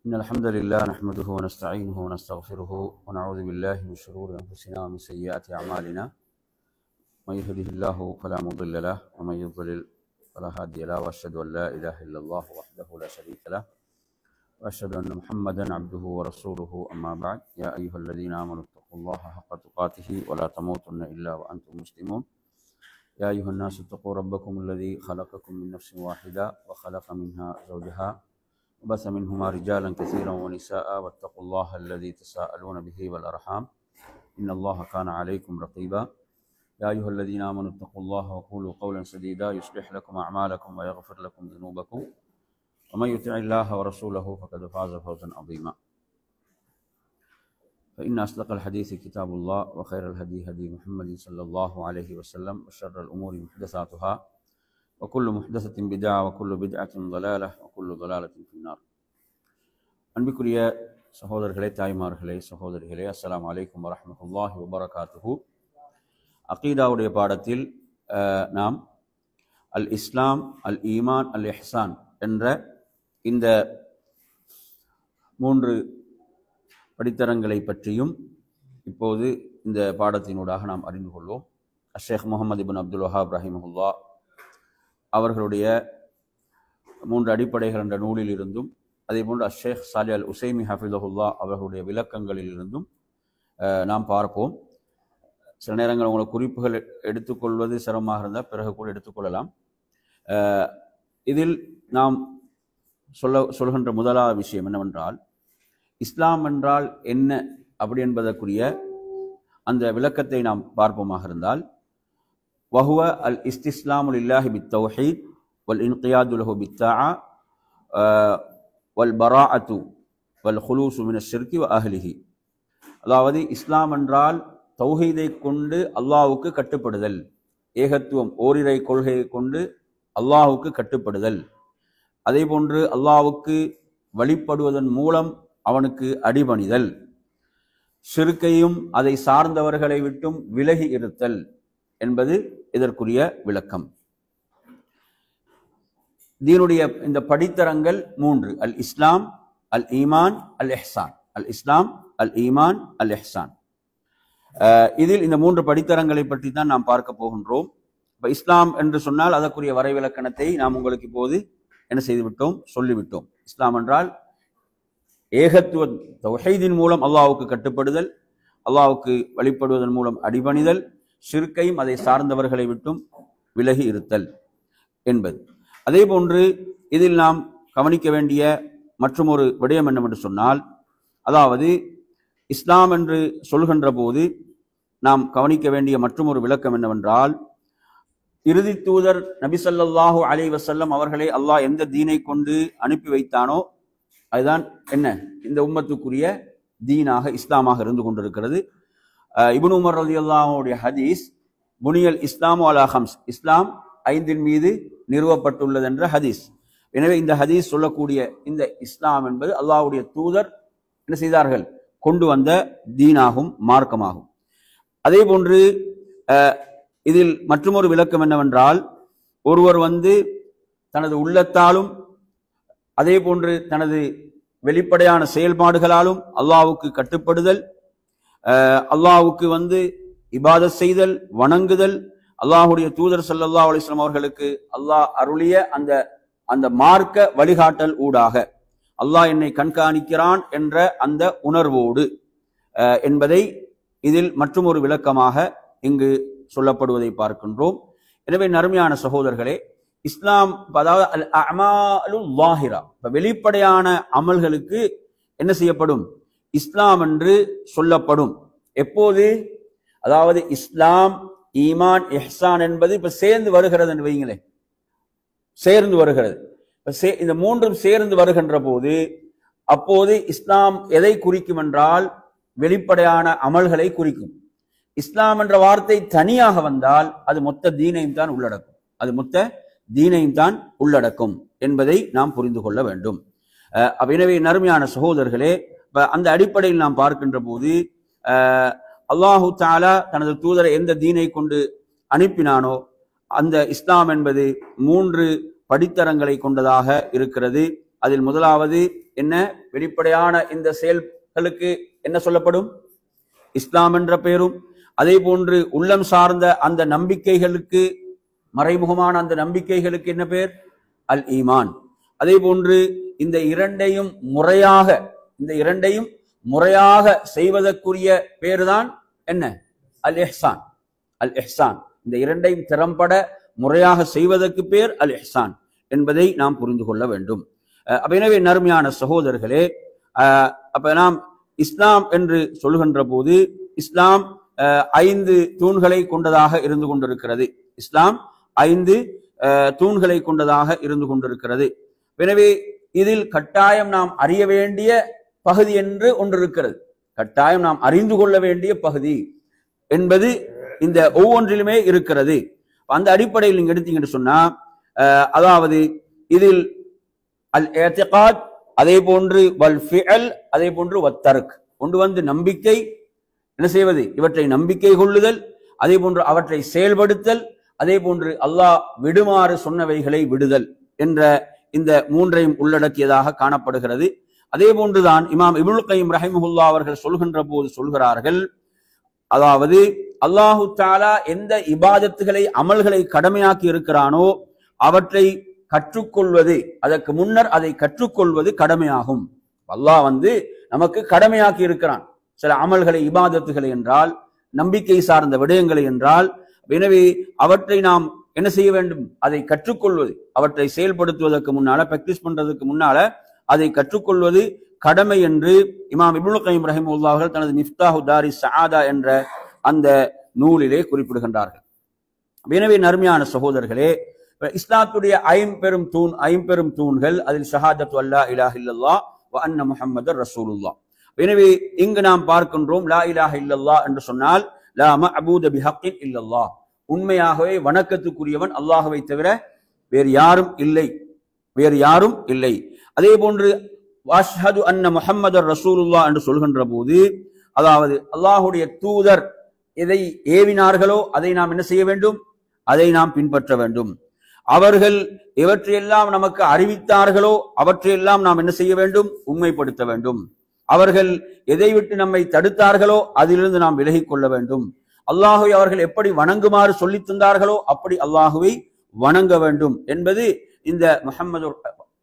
إن الحمد لله نحمده ونستعينه ونستغفره ونعوذ بالله من شرور أنفسنا ومن سيئات أعمالنا من يهده الله فلا مضل له ومن يضلل فلا هادي له وأشهد أن لا إله إلا الله وحده لا شريك له وأشهد أن محمدا عبده ورسوله أما بعد يا أيها الذين آمنوا اتقوا الله حق تقاته ولا تموتن إلا وأنتم مسلمون يا أيها الناس اتقوا ربكم الذي خلقكم من نفس واحدة وخلق منها زوجها وبث منهما رجالا كثيرا ونساء واتقوا الله الذي تساءلون به والأرحام إن الله كان عليكم رقيبا يا أيها الذين آمنوا اتقوا الله وقولوا قولا سديدا يصلح لكم أعمالكم ويغفر لكم ذنوبكم ومن يطع الله ورسوله فقد فاز فوزا عظيما فإن أصدق الحديث كتاب الله وخير الهدي هدي محمد صلى الله عليه وسلم وشر الأمور محدثاتها وكل محدثة بدعة وكل بدعة ضلالة وكل ضلالة في النار. அன்பிற்குரிய சகோதரர்களே, தாய்மார்களே, சகோதரிகளே, அஸ்ஸலாமு அலைக்கும் வரஹ்மத்துல்லாஹி வபரகாத்துஹு. அகீதாவுடைய பாடத்தில் நாம் அல் இஸ்லாம், அல் ஈமான், அல் இஹ்சான் என்ற இந்த 3 படித்தரங்களை பற்றியும் இப்போது இந்த பாடத்தினூடாக நாம் அறிந்து கொள்வோம். ஷேக் முஹம்மது இப்னு அப்துல் வஹாப் ரஹிமஹுல்லா அவர்களுடைய 3 அடிப்படைகள் என்ற நூலில் இருந்தும் அதேபோன்று ஷேக் சாலிஹ் அல் உசைமி ஹஃபிதஹுல்லா அவர்களுடைய விளக்கங்களில் இருந்தும் நாம் பார்ப்போம். சில நேரங்கள் உங்களை குறிப்புகள் எடுத்துக்கொள்வது சிரமமாக இருந்தால் பிறகு கூட எடுத்துக்கொள்ளலாம். இதில் நாம் சொல்கின்ற முதலாவது விஷயம் என்னவென்றால், இஸ்லாம் என்றால் என்ன அப்படி என்பதற்குரிய அந்த விளக்கத்தை நாம் பார்ப்போமாக இருந்தால், வஹுவ அல் இஸ்திஸ்லாமு லில்லாஹி பித்தௌஹீத் வல் இன்கியாது லஹு பித்தாஅ வல் பராஅத்து வல் குலூசு மினஷ் ஷிர்கி வ அஹ்லிஹி. அதாவது இஸ்லாம் என்றால் தௌஹீதை கொண்டு அல்லாஹ்வுக்கு கட்டுப்படுதல், ஏகத்துவம் ஓரிரை கொள்கையை கொண்டு அல்லாஹ்வுக்கு கட்டுப்படுதல், அதே போன்று அல்லாஹ்வுக்கு வழிபடுவதன் மூலம் அவனுக்கு அடிபணிதல், ஷிர்கையும் அதை சார்ந்தவர்களை விட்டும் விலகி இருத்தல் என்பது இதற்குரிய விளக்கம். தீனுடைய இந்த படித்தரங்கள் 3: அல் இஸ்லாம், அல் ஈமான், அல் இஹ்சான். அல் இஸ்லாம், அல் ஈமான், அல் இஹ்சான். இதில் இந்த 3 படித்தரங்களை பற்றி தான் நாம் பார்க்க போகின்றோம். இப்போ இஸ்லாம் என்று சொன்னால் அதற்குரிய வரைவிலக்கணத்தை நாம் உங்களுக்கு இப்போது என்ன செய்துவிட்டோம், சொல்லிவிட்டோம். இஸ்லாம் என்றால் ஏகத்துவ தௌஹீதின் மூலம் அல்லாஹ்வுக்கு கட்டுப்படுதல், அல்லாஹ்வுக்கு வழிபடுவதன் மூலம் அடிபணிதல், ஷிர்கையும் அதை சார்ந்தவர்களை விட்டும் விலகி இருத்தல் என்பது. அதே போன்று இதில் நாம் கவனிக்க வேண்டிய மற்றொரு விடயம் என்னவென்று சொன்னால், அதாவது இஸ்லாம் என்று சொல்கின்ற போது நாம் கவனிக்க வேண்டிய மற்றொரு விளக்கம் என்னவென்றால், இறுதி தூதர் நபி ஸல்லல்லாஹு அலைஹி வஸல்லம் அவர்களை அல்லாஹ் எந்த தீனை கொண்டு அனுப்பி வைத்தானோ அதுதான் என்ன இந்த உம்மத்துக்குரிய தீனாக இஸ்லாமாக இருந்து கொண்டிருக்கிறது. இப்னு உமர் ரலியல்லாஹு அன்ஹுடைய ஹதீஸ், புனியல் இஸ்லாமு அலா ஹம்ஸ், இஸ்லாம் 5 மீது நிறுவப்பட்டுள்ளது என்ற ஹதீஸ். எனவே இந்த ஹதீஸ் சொல்லக்கூடிய இந்த இஸ்லாம் என்பது அல்லாஹ்வுடைய தூதர் என்ன செய்தார்கள், கொண்டு வந்த தீனாகும் மார்க்கமாகும். அதே போன்று இதில் மற்றொரு விளக்கம் என்னவென்றால், ஒருவர் தனது உள்ளத்தாலும் அதே போன்று தனது வெளிப்படையான செயல்பாடுகளாலும் அல்லாஹ்வுக்கு கட்டுப்படுதல், அல்லாஹ்வுக்கு இபாதத் செய்தல், வணங்குதல், அல்லாஹ்வுடைய தூதர் ஸல்லல்லாஹு அலைஹி வஸல்லம் அவர்களுக்கு அல்லாஹ் அருளிய அந்த மார்க்க வழிகாட்டல் ஊடாக அல்லாஹ் என்னை கண்காணிக்கிறான் என்ற அந்த உணர்வோடு என்பதை இதில் மற்றொரு விளக்கமாக இங்கு சொல்லப்படுவதை பார்க்கின்றோம். எனவே நறுமையான சகோதரர்களே, இஸ்லாம் அதாவது அல் அமாலு ஸாஹிரா, வெளிப்படையான அமல்களுக்கு என்ன செய்யப்படும், இஸ்லாம் என்று சொல்லப்படும். எப்போது, அதாவது இஸ்லாம், ஈமான், இஹ்சான் என்பது இப்ப சேர்ந்து வருகிறது என்று வைங்களேன், சேர்ந்து வருகிறது. இந்த 3ம் சேர்ந்து வருகின்ற போது அப்போது இஸ்லாம் எதை குறிக்கும் என்றால் வெளிப்படையான அமல்களை குறிக்கும். இஸ்லாம் என்ற வார்த்தை தனியாக வந்தால் அது மொத்த தீனையும் தான் உள்ளடக்கும், அது மொத்த தீனையும் தான் உள்ளடக்கும் என்பதை நாம் புரிந்து கொள்ள வேண்டும். எனவே நறுமையான சகோதரர்களே, அந்த அடிப்படையில் நாம் பார்க்கின்ற போது அல்லாஹு தஆலா தனது தூதரை எந்த தீனை கொண்டு அனுப்பினானோ அந்த இஸ்லாம் என்பது 3 படித்தரங்களை கொண்டதாக இருக்கிறது. அதில் முதலாவது என்ன வெளிப்படையான இந்த செயல்களுக்கு என்ன சொல்லப்படும்? இஸ்லாம் என்ற பெயரும், அதே போன்று உள்ளம் சார்ந்த அந்த நம்பிக்கைகளுக்கு, மறைமுகமான அந்த நம்பிக்கைகளுக்கு என்ன பெயர்? அல் ஈமான். அதே போன்று இந்த இரண்டையும் முறையாக செய்வதற்குரிய பேருதான் என்ன? அல் இஹ்சான். அல் இஹ்சான். இந்த இரண்டையும் திறம்பட முறையாக செய்வதற்கு பேர் அல் இஹ்சான் என்பதை நாம் புரிந்து கொள்ள வேண்டும். எனவே நறுமையான சகோதரர்களே, அப்ப நாம் இஸ்லாம் என்று சொல்லுகின்ற போது இஸ்லாம் 5 தூண்களை கொண்டதாக இருந்து கொண்டிருக்கிறது. இஸ்லாம் 5 தூண்களை கொண்டதாக இருந்து கொண்டிருக்கிறது. எனவே இதில் கட்டாயம் நாம் அறிய வேண்டிய பகுதி என்று ஒன்று இருக்கிறது. கட்டாயம் நாம் அறிந்து கொள்ள வேண்டிய பகுதி என்பது இந்த ஒவ்வொன்றிலுமே இருக்கிறது. அந்த அடிப்படையில் நீங்க எடுத்தீங்கன்னு சொன்னா, அதாவது இதில் அல் இஅ்திகாத், அதே போன்று வல் ஃபிஅல், அதே போன்று வத்தர்க். கொண்டு வந்து நம்பிக்கை என்ன செய்வது? இவற்றை நம்பிக்கை கொள்ளுதல், அதே போன்று அவற்றை செயல்படுத்தல், அதே போன்று அல்லாஹ் விடுமாறு சொன்னவைகளை விடுதல் என்ற இந்த மூன்றையும் உள்ளடக்கியதாக காணப்படுகிறது. அதே போன்றுதான் இமாம் இப்னுல் கய்யிம் ரஹிமஹுல்லாஹ் அவர்கள் சொல்கின்ற போது சொல்கிறார்கள், அதாவது அல்லாஹு தஆலா எந்த இபாதத்துகளை, அமல்களை கடமையாக்கி இருக்கிறானோ அவற்றை கற்றுக்கொள்வது, அதற்கு முன்னர் அதை கற்றுக்கொள்வது கடமையாகும். அல்லாஹ் நமக்கு கடமையாக்கி இருக்கிறான் சில அமல்களை, இபாதத்துகளை என்றால், நம்பிக்கை சார்ந்த விடயங்களை என்றால், எனவே அவற்றை நாம் என்ன செய்ய வேண்டும்? அதை கற்றுக்கொள்வது, அவற்றை செயல்படுத்துவதற்கு முன்னால, பிராக்டிஸ் பண்றதுக்கு முன்னால அதை கற்றுக்கொள்வது கடமை என்று இமாம் இப்னுல் கய்யிம் ரஹிமஹுல்லாஹ் அவர்கள் தனது மிஃப்தாஹு தாரி ஸஆதா என்ற அந்த நூலிலே குறிப்பிடுகின்றார்கள். எனவே நறுமையான சகோதரர்களே, இஸ்லாத்துடைய ஐம்பெரும் தூண்கள், அதில் ஷஹாதத்து அல்லா இலாஹ இல்லல்லாஹ் வ அன்ன முஹம்மதர் ரசூலுல்லாஹ். எனவே இங்கு நாம் பார்க்கின்றோம், லா இலாஹ இல்லல்லாஹ் என்று சொன்னால் லா மஅபூத பிஹக்கின் இல்லல்லாஹ், உண்மையாகவே வணக்கத்துக்குரியவன் அல்லாஹ்வை தவிர வேறு யாரும் இல்லை. அதே போன்று வஷ்ஹது அன்ன முஹம்மதர் ரசூலுல்லாஹ் என்று சொல்கின்ற போது, அதாவது அல்லாஹுடைய தூதர் எதை ஏவினார்களோ அதை நாம் என்ன செய்ய வேண்டும்? அதை நாம் பின்பற்ற வேண்டும். அவர்கள் எவற்றையெல்லாம் நமக்கு அறிவித்தார்களோ அவற்றையெல்லாம் நாம் என்ன செய்ய வேண்டும்? உண்மைப்படுத்த வேண்டும். அவர்கள் எதை விட்டு நம்மை தடுத்தார்களோ அதிலிருந்து நாம் விலகிக் கொள்ள வேண்டும். அல்லாஹுவை அவர்கள் எப்படி வணங்குமாறு சொல்லி தந்தார்களோ அப்படி அல்லாஹுவை வணங்க வேண்டும் என்பது இந்த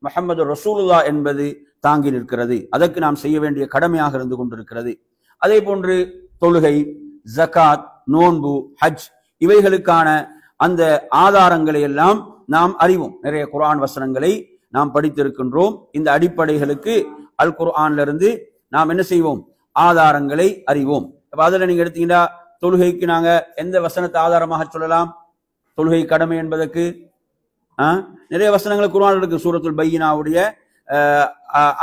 முஹம்மது ரசூலுல்லாஹ் என்பது தாங்கி நிற்கிறது. அதற்கு நாம் செய்ய வேண்டிய கடமையாக இருந்து கொண்டிருக்கிறது. அதே போன்று தொழுகை, ஜகாத், நோன்பு, ஹஜ் இவைகளுக்கான அந்த ஆதாரங்களை எல்லாம் நாம் அறிவோம். நிறைய குர்ஆன் வசனங்களை நாம் படித்திருக்கின்றோம். இந்த அடிப்படைகளுக்கு அல் குர்ஆன்ல இருந்து நாம் என்ன செய்வோம்? ஆதாரங்களை அறிவோம். அப்ப அதுல நீங்க எடுத்தீங்கன்னா, தொழுகைக்கு நாங்க எந்த வசனத்தை ஆதாரமாக சொல்லலாம்? தொழுகை கடமை என்பதற்கு நிறைய வசனங்கள் குர்ஆன்ல இருக்கு. சூரத்துல் பையினாவுடைய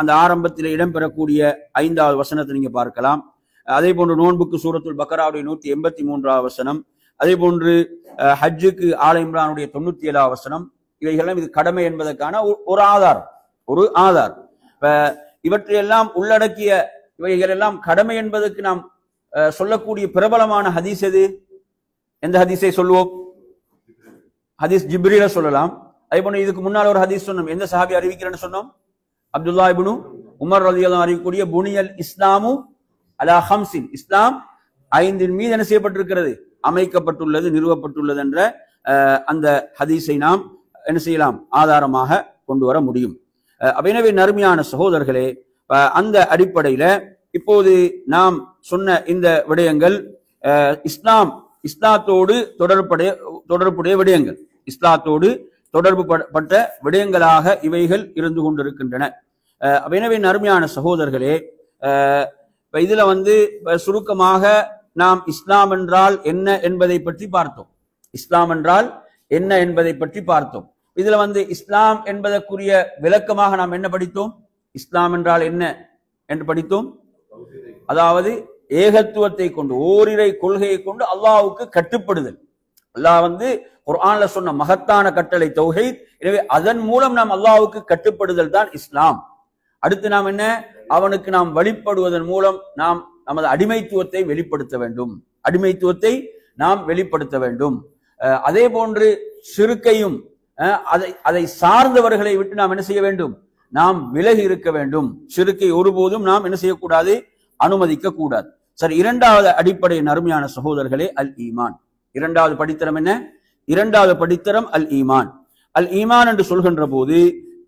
அந்த ஆரம்பத்தில் இடம்பெறக்கூடிய 5வது வசனத்தை நீங்க பார்க்கலாம். அதே போன்று நோன்புக்கு சூரத்துல் பக்கராவுடைய 183வது வசனம், அதே போன்று ஹஜ்ஜுக்கு ஆல இம்ரானுடைய 97வது வசனம். இவைகள்லாம் இது கடமை என்பதற்கான ஒரு ஆதார். இவற்றையெல்லாம் உள்ளடக்கிய இவைகள் எல்லாம் கடமை என்பதற்கு நாம் சொல்லக்கூடிய பிரபலமான ஹதீஸ் எது? எந்த ஹதீஸை சொல்லுவோம்? ஹதீஸ் ஜிப்ரீல சொல்லலாம். அதே போன்று இதுக்கு முன்னால் ஒரு ஹதீஸ் சொன்னோம். எந்த சஹாபி அறிவிக்கிறேன்னு சொன்னோம்? அப்துல்லா இப்னு உமர் ரலியல்லாஹு அறிவிக்கக்கூடிய புனியல் இஸ்லாமு அலா ஹம்ஸின், இஸ்லாம் 5 மீது என்ன செய்யப்பட்டிருக்கிறது? அமைக்கப்பட்டுள்ளது, நிறுவப்பட்டுள்ளது என்ற அந்த ஹதீஸை நாம் என்ன செய்யலாம்? ஆதாரமாக கொண்டு வர முடியும். எனவே நறுமையான சகோதரர்களே, அந்த அடிப்படையில இப்போது நாம் சொன்ன இந்த விடயங்கள் இஸ்லாத்தோடு தொடர்புடைய விடயங்கள், இஸ்லாத்தோடு தொடர்பு பட்ட விடயங்களாக இவைகள் இருந்து கொண்டிருக்கின்றன. எனவே நறுமையான சகோதரர்களே, இதுல சுருக்கமாக நாம் இஸ்லாம் என்றால் என்ன என்பதை பற்றி பார்த்தோம். இஸ்லாம் என்றால் என்ன என்பதை பற்றி பார்த்தோம். இதுல இஸ்லாம் என்பதற்குரிய விளக்கமாக நாம் என்ன படித்தோம்? இஸ்லாம் என்றால் என்ன என்று படித்தோம். அதாவது ஏகத்துவத்தை கொண்டு, ஓரிரை கொள்கையை கொண்டு அல்லாஹ்வுக்கு கட்டுப்படுதல். அல்லாஹ் குர்ஆன்ல சொன்ன மகத்தான கட்டளை தௌஹீத். எனவே அதன் மூலம் நாம் அல்லாஹ்வுக்கு கட்டுப்படுதல் தான் இஸ்லாம். அடுத்து நாம் என்ன? அவனுக்கு நாம் வழிபடுவதன் மூலம் நாம் நமது அடிமைத்துவத்தை வெளிப்படுத்த வேண்டும். அதே போன்று ஷிர்கையும் அதை சார்ந்தவர்களை விட்டு நாம் என்ன செய்ய வேண்டும்? நாம் விலகி இருக்க வேண்டும். ஷிர்க்கை ஒருபோதும் நாம் என்ன செய்யக்கூடாது, அனுமதிக்க கூடாது. சரி, இரண்டாவது அடிப்படை அருமையான சகோதரர்களே அல் ஈமான். இரண்டாவது படித்தரம் என்ன? இரண்டாவது படித்தரம் அல் ஈமான். அல் ஈமான் என்று சொல்கின்ற போது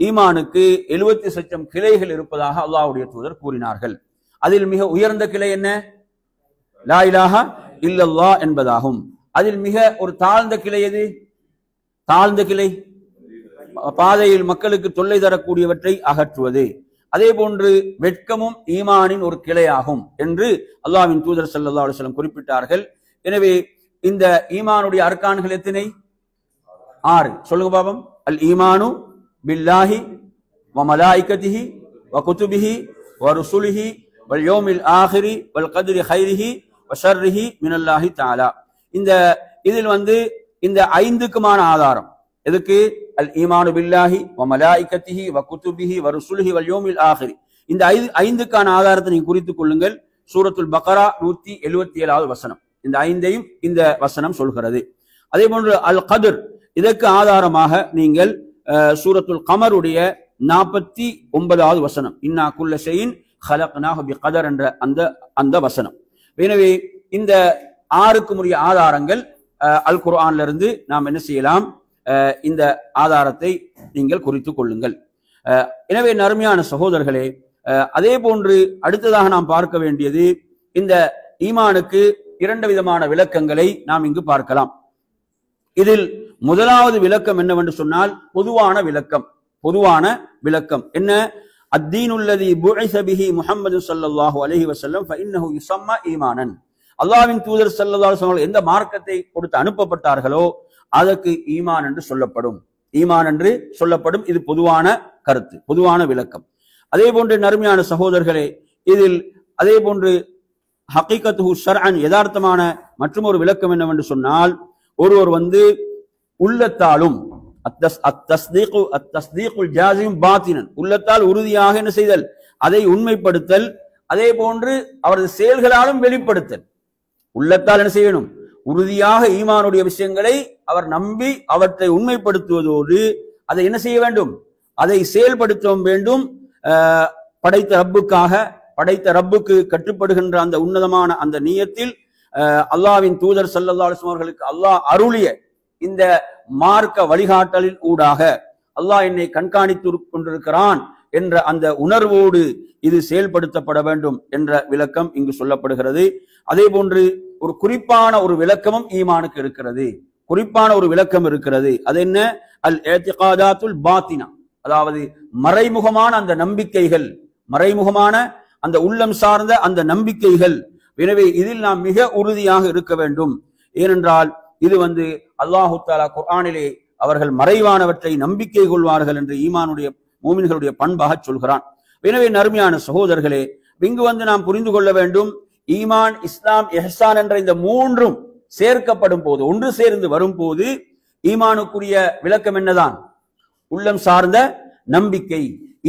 ஈமானுக்கு 70 கிளைகள் இருப்பதாக அல்லாஹ்வுடைய தூதர் கூறினார்கள். அதில் மிக உயர்ந்த கிளை என்ன? லா இலாஹா இல்லல்லாஹ் என்பதாகும். அதில் மிக ஒரு தாழ்ந்த கிளை எது? தாழ்ந்த கிளை பாதையில் மக்களுக்கு தொல்லை தரக்கூடியவற்றை அகற்றுவது. அதே போன்று வெட்கமும் ஈமானின் ஒரு கிளையாகும் என்று அல்லாஹ்வின் தூதர் ஸல்லல்லாஹு அலைஹி வஸல்லம் குறிப்பிட்டார்கள். எனவே இந்த ஈமானுடைய அர்கான்கள் எத்தனை? 6. சொல்லுங்க பாபம். அல் ஈமானு பில்லாஹி வ மலாயிகத்திஹி வ குதுபிஹி வ ருசுலிஹி வல் யௌமில் ஆகிரி வல் கத்ரி கைரிஹி வ ஷர்ரிஹி மினல்லாஹி தஆலா. இதில் இந்த 5க்குமான ஆதாரம் எதுக்கு? அல் ஈமானு பில்லாஹி வ மலாயிகத்திஹி வ குதுபிஹி வ ருசுலிஹி வல் யௌமில் ஆகிரி. இந்த 5க்கான ஆதாரத்தை நீங்க குறித்துக் கொள்ளுங்கள். சூரத்துல் பக்ரா 177வது வசனம். இந்த 5ஐயும் இந்த வசனம் சொல்கிறது. அதே போன்று அல் கத்ர், இதற்கு ஆதாரமாக நீங்கள் சூரத்துல் கமருடைய 49வது வசனம், இன்னா குல்ல ஷைஇன் ஹலக்னாஹு பிகதர் என்ற அந்த வசனம். எனவே இந்த 6க்கும் உரிய ஆதாரங்கள் அல் குர்ஆன்ல இருந்து நாம் என்ன செய்யலாம், இந்த ஆதாரத்தை நீங்கள் குறித்துக் கொள்ளுங்கள். எனவே அருமையான சகோதரர்களே, அதே போன்று அடுத்ததாக நாம் பார்க்க வேண்டியது, இந்த ஈமானுக்கு 2 விதமான விளக்கங்களை நாம் இங்கு பார்க்கலாம். இதில் முதலாவது விளக்கம் என்னவென்று சொன்னால் பொதுவான விளக்கம். பொதுவான விளக்கம் என்ன? அத்தீனுல்லதி புஇஸ பிஹி முஹம்மது ஸல்லல்லாஹு அலைஹி வஸல்லம் ஃபஇன்னஹு யுஸம்மா ஈமானன். அல்லாஹ்வின் தூதர் ஸல்லல்லாஹு அலைஹி வஸல்லம் எந்த மார்க்கத்தை கொடுத்து அனுப்பப்பட்டார்களோ அதற்கு ஈமான் என்று சொல்லப்படும். ஈமான் என்று சொல்லப்படும். இது பொதுவான கருத்து, பொதுவான விளக்கம். அதே போன்று நறுமையான சகோதரர்களே, இதில் அதே போன்று ஹகீகத்துஹு ஷர்அன், யதார்த்தமான மற்றும் ஒரு விளக்கம் என்னவென்று சொன்னால், ஒருவர் உள்ளத்தாலும் அத்தஸ்தீகுல் ஜாஸிம் பாத்தினன், உள்ளத்தால் உறுதியாக என்ன செய்தல், அதை உண்மைப்படுத்தல். அதே போன்று அவரது செயல்களாலும் வெளிப்படுத்தல். உள்ளத்தால் என்ன செய்யணும்? உறுதியாக ஈமானுடைய விஷயங்களை அவர் நம்பி அவற்றை உண்மைப்படுத்துவதோடு அதை என்ன செய்ய வேண்டும்? அதை செயல்படுத்தவும் வேண்டும். படைத்த ரப்புக்கு கட்டுப்படுகின்ற அந்த உன்னதமான அந்த நியத்தில் அல்லாஹ்வின் தூதர் ஸல்லல்லாஹு அலைஹி வஸல்லம் அவர்களுக்கு அல்லாஹ் அருளிய இந்த மார்க்க வழிகாட்டலின் ஊடாக அல்லாஹ் என்னை கண்காணித்து கொண்டிருக்கிறான் என்ற அந்த உணர்வோடு இது செயல்படுத்தப்பட வேண்டும் என்ற விளக்கம் இங்கு சொல்லப்படுகிறது. அதே போன்று ஒரு குறிப்பான ஒரு விளக்கமும் ஈமானுக்கு இருக்கிறது. குறிப்பான ஒரு விளக்கம் இருக்கிறது. அது என்ன? அல் இஅ்திகாதாத்துல் பாத்தினா, அதாவது மறைமுகமான அந்த நம்பிக்கைகள், மறைமுகமான அந்த உள்ளம் சார்ந்த அந்த நம்பிக்கைகள். எனவே இதில் நாம் மிக உறுதியாக இருக்க வேண்டும். ஏனென்றால் இது அல்லாஹு தஆலா குர்ஆனிலே அவர்கள் மறைவானவற்றை நம்பிக்கை கொள்வார்கள் என்று ஈமானுடைய மூமின்களுடைய பண்பாக சொல்கிறான். எனவே நறுமையான சகோதரர்களே, இங்கு நாம் புரிந்து கொள்ள வேண்டும், ஈமான், இஸ்லாம், இஹ்சான் என்ற இந்த 3ம் சேர்க்கப்படும் போது, ஒன்று சேர்ந்து வரும்போது ஈமானுக்குரிய விளக்கம் என்னதான்? உள்ளம் சார்ந்த நம்பிக்கை.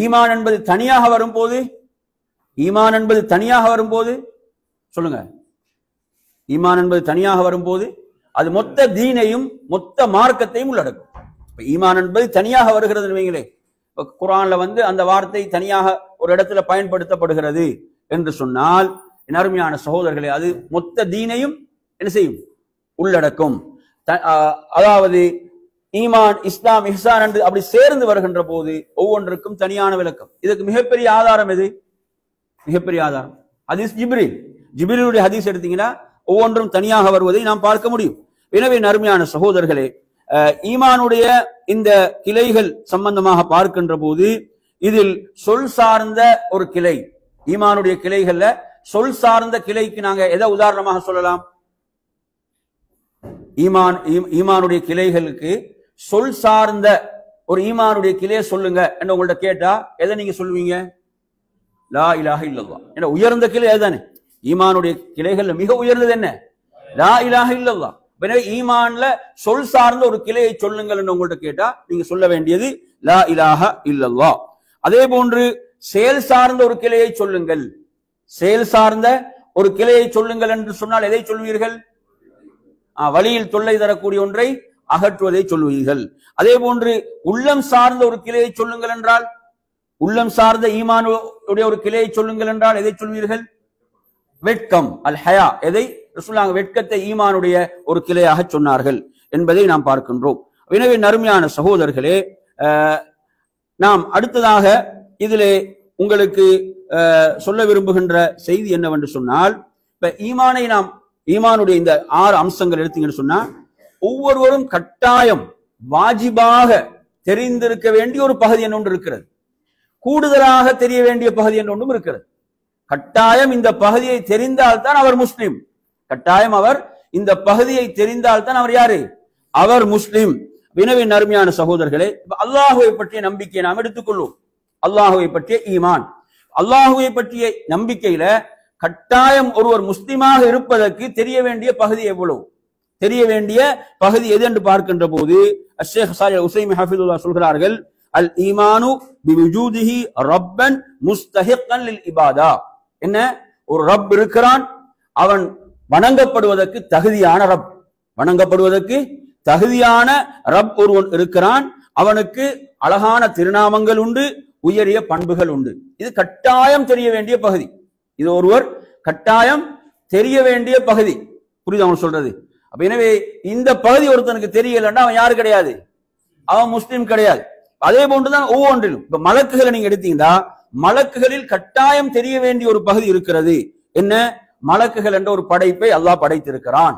ஈமான் என்பது தனியாக வரும்போது சொல்லுங்க, ஈமான் என்பது தனியாக வரும்போது அது மொத்த தீனையும் மொத்த மார்க்கத்தையும் உள்ளடக்கும். ஈமான் என்பது தனியாக வருகிறது வைங்களே, குர்ஆன்ல அந்த வார்த்தை தனியாக ஒரு இடத்துல பயன்படுத்தப்படுகிறது என்று சொன்னால், என் அருமையான சகோதரர்களே, அது மொத்த தீனையும் என்ன செய்யும்? உள்ளடக்கும். அதாவது ஈமான், இஸ்லாம், இஹ்சான் என்று அப்படி சேர்ந்து வருகின்ற போது ஒவ்வொன்றுக்கும் தனியான விளக்கம். இதுக்கு மிகப்பெரிய ஆதாரம் எது? மிகப்பெரிய ஆதாரம் ஹதீஸ் ஜிப்ரீலுடைய ஹதீஸ் எடுத்தீங்கன்னா ஒவ்வொன்றும் தனியாக வருவதை நாம் பார்க்க முடியும். எனவே அருமையான சகோதரர்களே, ஈமானுடைய இந்த கிளைகள் சம்பந்தமாக பார்க்கின்ற போது இதில் சொல் சார்ந்த ஒரு கிளை, ஈமானுடைய கிளைகள்ல சொல் சார்ந்த கிளைக்கு நாங்க எதை உதாரணமாக சொல்லலாம்? ஈமானுடைய கிளைகளுக்கு சொல் சார்ந்த ஒரு ஈமானுடைய கிளையை சொல்லுங்க என்று உங்கள்ட்ட கேட்டா எதை நீங்க சொல்லுவீங்க? லா இலாஹ இல்லல்லாஹ். என்ற உயர்ந்த கிளை அதுதானே. ஈமானுடைய கிளைகள்ல மிக உயர்ந்தது என்ன? லா இலாஹ இல்லல்லாஹ். எனவே ஈமான்ல சொல் சார்ந்த ஒரு கிளையை சொல்லுங்கள் என்று உங்கள்ட்ட கேட்டா நீங்க சொல்ல வேண்டியது லா இலாஹ இல்லல்லாஹ். அதே போன்று செயல் சார்ந்த ஒரு கிளையை சொல்லுங்கள், செயல் சார்ந்த ஒரு கிளையை சொல்லுங்கள் என்று சொன்னால் எதை சொல்வீர்கள்? வழியில் தொல்லை தரக்கூடிய ஒன்றை அகற்றுவதை சொல்வீர்கள். அதே போன்று உள்ளம் சார்ந்த ஒரு கிளையை சொல்லுங்கள் என்றால், உள்ளம் சார்ந்த ஈமானுடைய ஒரு கிளையை சொல்லுங்கள் என்றால் எதை சொல்வீர்கள்? வெட்கம், அல் ஹயா. எதை ரசூலுல்லாஹ் வெட்கத்தை ஈமானுடைய ஒரு கிளையாக சொன்னார்கள் என்பதை நாம் பார்க்கின்றோம். எனவே நறுமையான சகோதரர்களே, நாம் அடுத்ததாக இதிலே உங்களுக்கு சொல்ல விரும்புகின்ற செய்தி என்னவென்று சொன்னால், இப்ப ஈமானுடைய இந்த 6 அம்சங்கள் எடுத்தீங்கன்னு சொன்னா, ஒவ்வொருவரும் கட்டாயம் வாஜிபாக தெரிந்திருக்க வேண்டிய ஒரு பகுதி என்ன ஒன்று இருக்கிறது, கூடுதலாக தெரிய வேண்டிய பகுதி என்ன ஒன்றும் இருக்கிறது. கட்டாயம் இந்த பகுதியை தெரிந்தால்தான் அவர் முஸ்லிம். கட்டாயம் அவர் இந்த பகுதியை தெரிந்தால்தான் அவர் யாரு? அவர் முஸ்லிம். எனவே நறுமையான சகோதரர்களே, அல்லாஹுவை பற்றிய நம்பிக்கையை நாம் எடுத்துக்கொள்வோம். அல்லாஹுவை பற்றிய ஈமான், அல்லாஹுவை பற்றிய நம்பிக்கையில கட்டாயம் ஒருவர் முஸ்லிமாக இருப்பதற்கு தெரிய வேண்டிய பகுதி எவ்வளவு, தெரிய வேண்டிய பகுதி எது என்று பார்க்கின்ற போது ஷேக் சாலிஹ் அல் உஸைமி ஹஃபிதுல்லாஹ் சொல்கிறார்கள், அல் ஈமானு பிவுஜூதிஹி ரப்பன் முஸ்தஹிக்கன் லில் இபாதா. என்ன? ஒரு ரப் இருக்கிறான், அவன் வணங்கப்படுவதற்கு தகுதியான ரப், வணங்கப்படுவதற்கு தகுதியான ரப் ஒருவன் இருக்கிறான். அவனுக்கு அழகான திருநாமங்கள் உண்டு, உயரிய பண்புகள் உண்டு. இது கட்டாயம் தெரிய வேண்டிய பகுதி. இது ஒருவர் கட்டாயம் தெரிய வேண்டிய பகுதி. புரியுது அவன் சொல்றது? அப்ப எனவே இந்த பகுதி ஒருத்தனுக்கு தெரியலன்னா அவன் யாரு கிடையாது? அவன் முஸ்லிம் கிடையாது. அதே போன்றுதான் ஒவ்வொன்றிலும். இப்ப மலக்குகளை நீங்க எடுத்தீங்கன்னா, மலக்குகளில் கட்டாயம் தெரிய வேண்டிய ஒரு பகுதி இருக்கிறது. என்ன? மலக்குகள் என்ற ஒரு படைப்பை அல்லாஹ் படைத்திருக்கிறான்.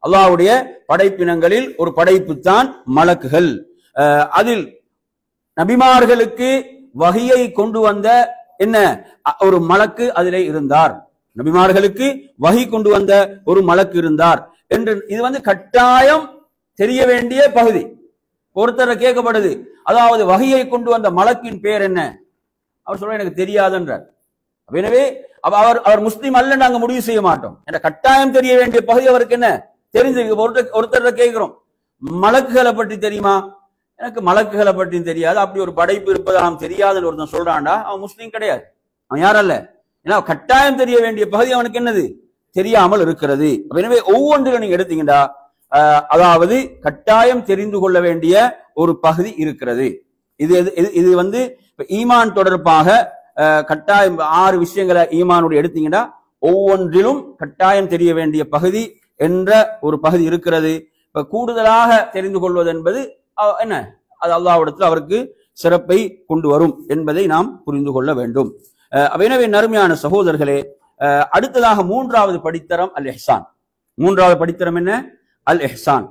அல்லாஹ்வுடைய படைப்பினங்களில் ஒரு படைப்பு தான் மலக்குகள். அதில் நபிமார்களுக்கு வஹியை கொண்டு வந்த என்ன ஒரு மலக்கு அதிலே இருந்தார். நபிமார்களுக்கு வஹி கொண்டு வந்த ஒரு மலக்கு இருந்தார் என்று இது கட்டாயம் தெரிய வேண்டிய பகுதி. ஒருத்தர கேட்கப்படுது, அதாவது வஹியை கொண்டு வந்த மலக்கின் பேர் என்ன? அவர் சொல்ற எனக்கு தெரியாதுன்றார். எனவே அவர் முஸ்லீம் அல்ல நாங்க முடிவு செய்ய மாட்டோம். என்ற கட்டாயம் தெரிய வேண்டிய பகுதி அவருக்கு என்ன தெரிஞ்சிருக்கு. ஒருத்தர கேட்கிறோம், மலக்குகளை பற்றி தெரியுமா? எனக்கு மலக்குகளை பற்றி தெரியாது, அப்படி ஒரு படைப்பு இருப்பதாம் தெரியாதுன்னு ஒருத்தன் சொல்றான்டா, அவன் முஸ்லீம் கிடையாது, அவன் யாரல்ல. ஏன்னா கட்டாயம் தெரிய வேண்டிய பகுதி அவனுக்கு என்னது தெரியாமல் இருக்கிறது. எனவே ஒவ்வொன்றிலும் நீங்க எடுத்தீங்கன்னா, அதாவது கட்டாயம் தெரிந்து கொள்ள வேண்டிய ஒரு பகுதி இருக்கிறது. இது ஈமான் தொடர்பாக கட்டாயம் 6 விஷயங்களை ஈமானுடைய எடுத்தீங்கன்னா, ஒவ்வொன்றிலும் கட்டாயம் தெரிய வேண்டிய பகுதி என்ற ஒரு பகுதி இருக்கிறது. இப்ப கூடுதலாக தெரிந்து கொள்வது என்பது என்ன? அது அல்லாஹ்விடத்தில் அவருக்கு சிறப்பை கொண்டு வரும் என்பதை நாம் புரிந்து கொள்ள வேண்டும். எனவே நறுமையான சகோதரர்களே, அடுத்ததாக 3வது படித்தரம் அல் இஹ்சான். 3வது படித்தரம் என்ன? அல் இஹ்சான்.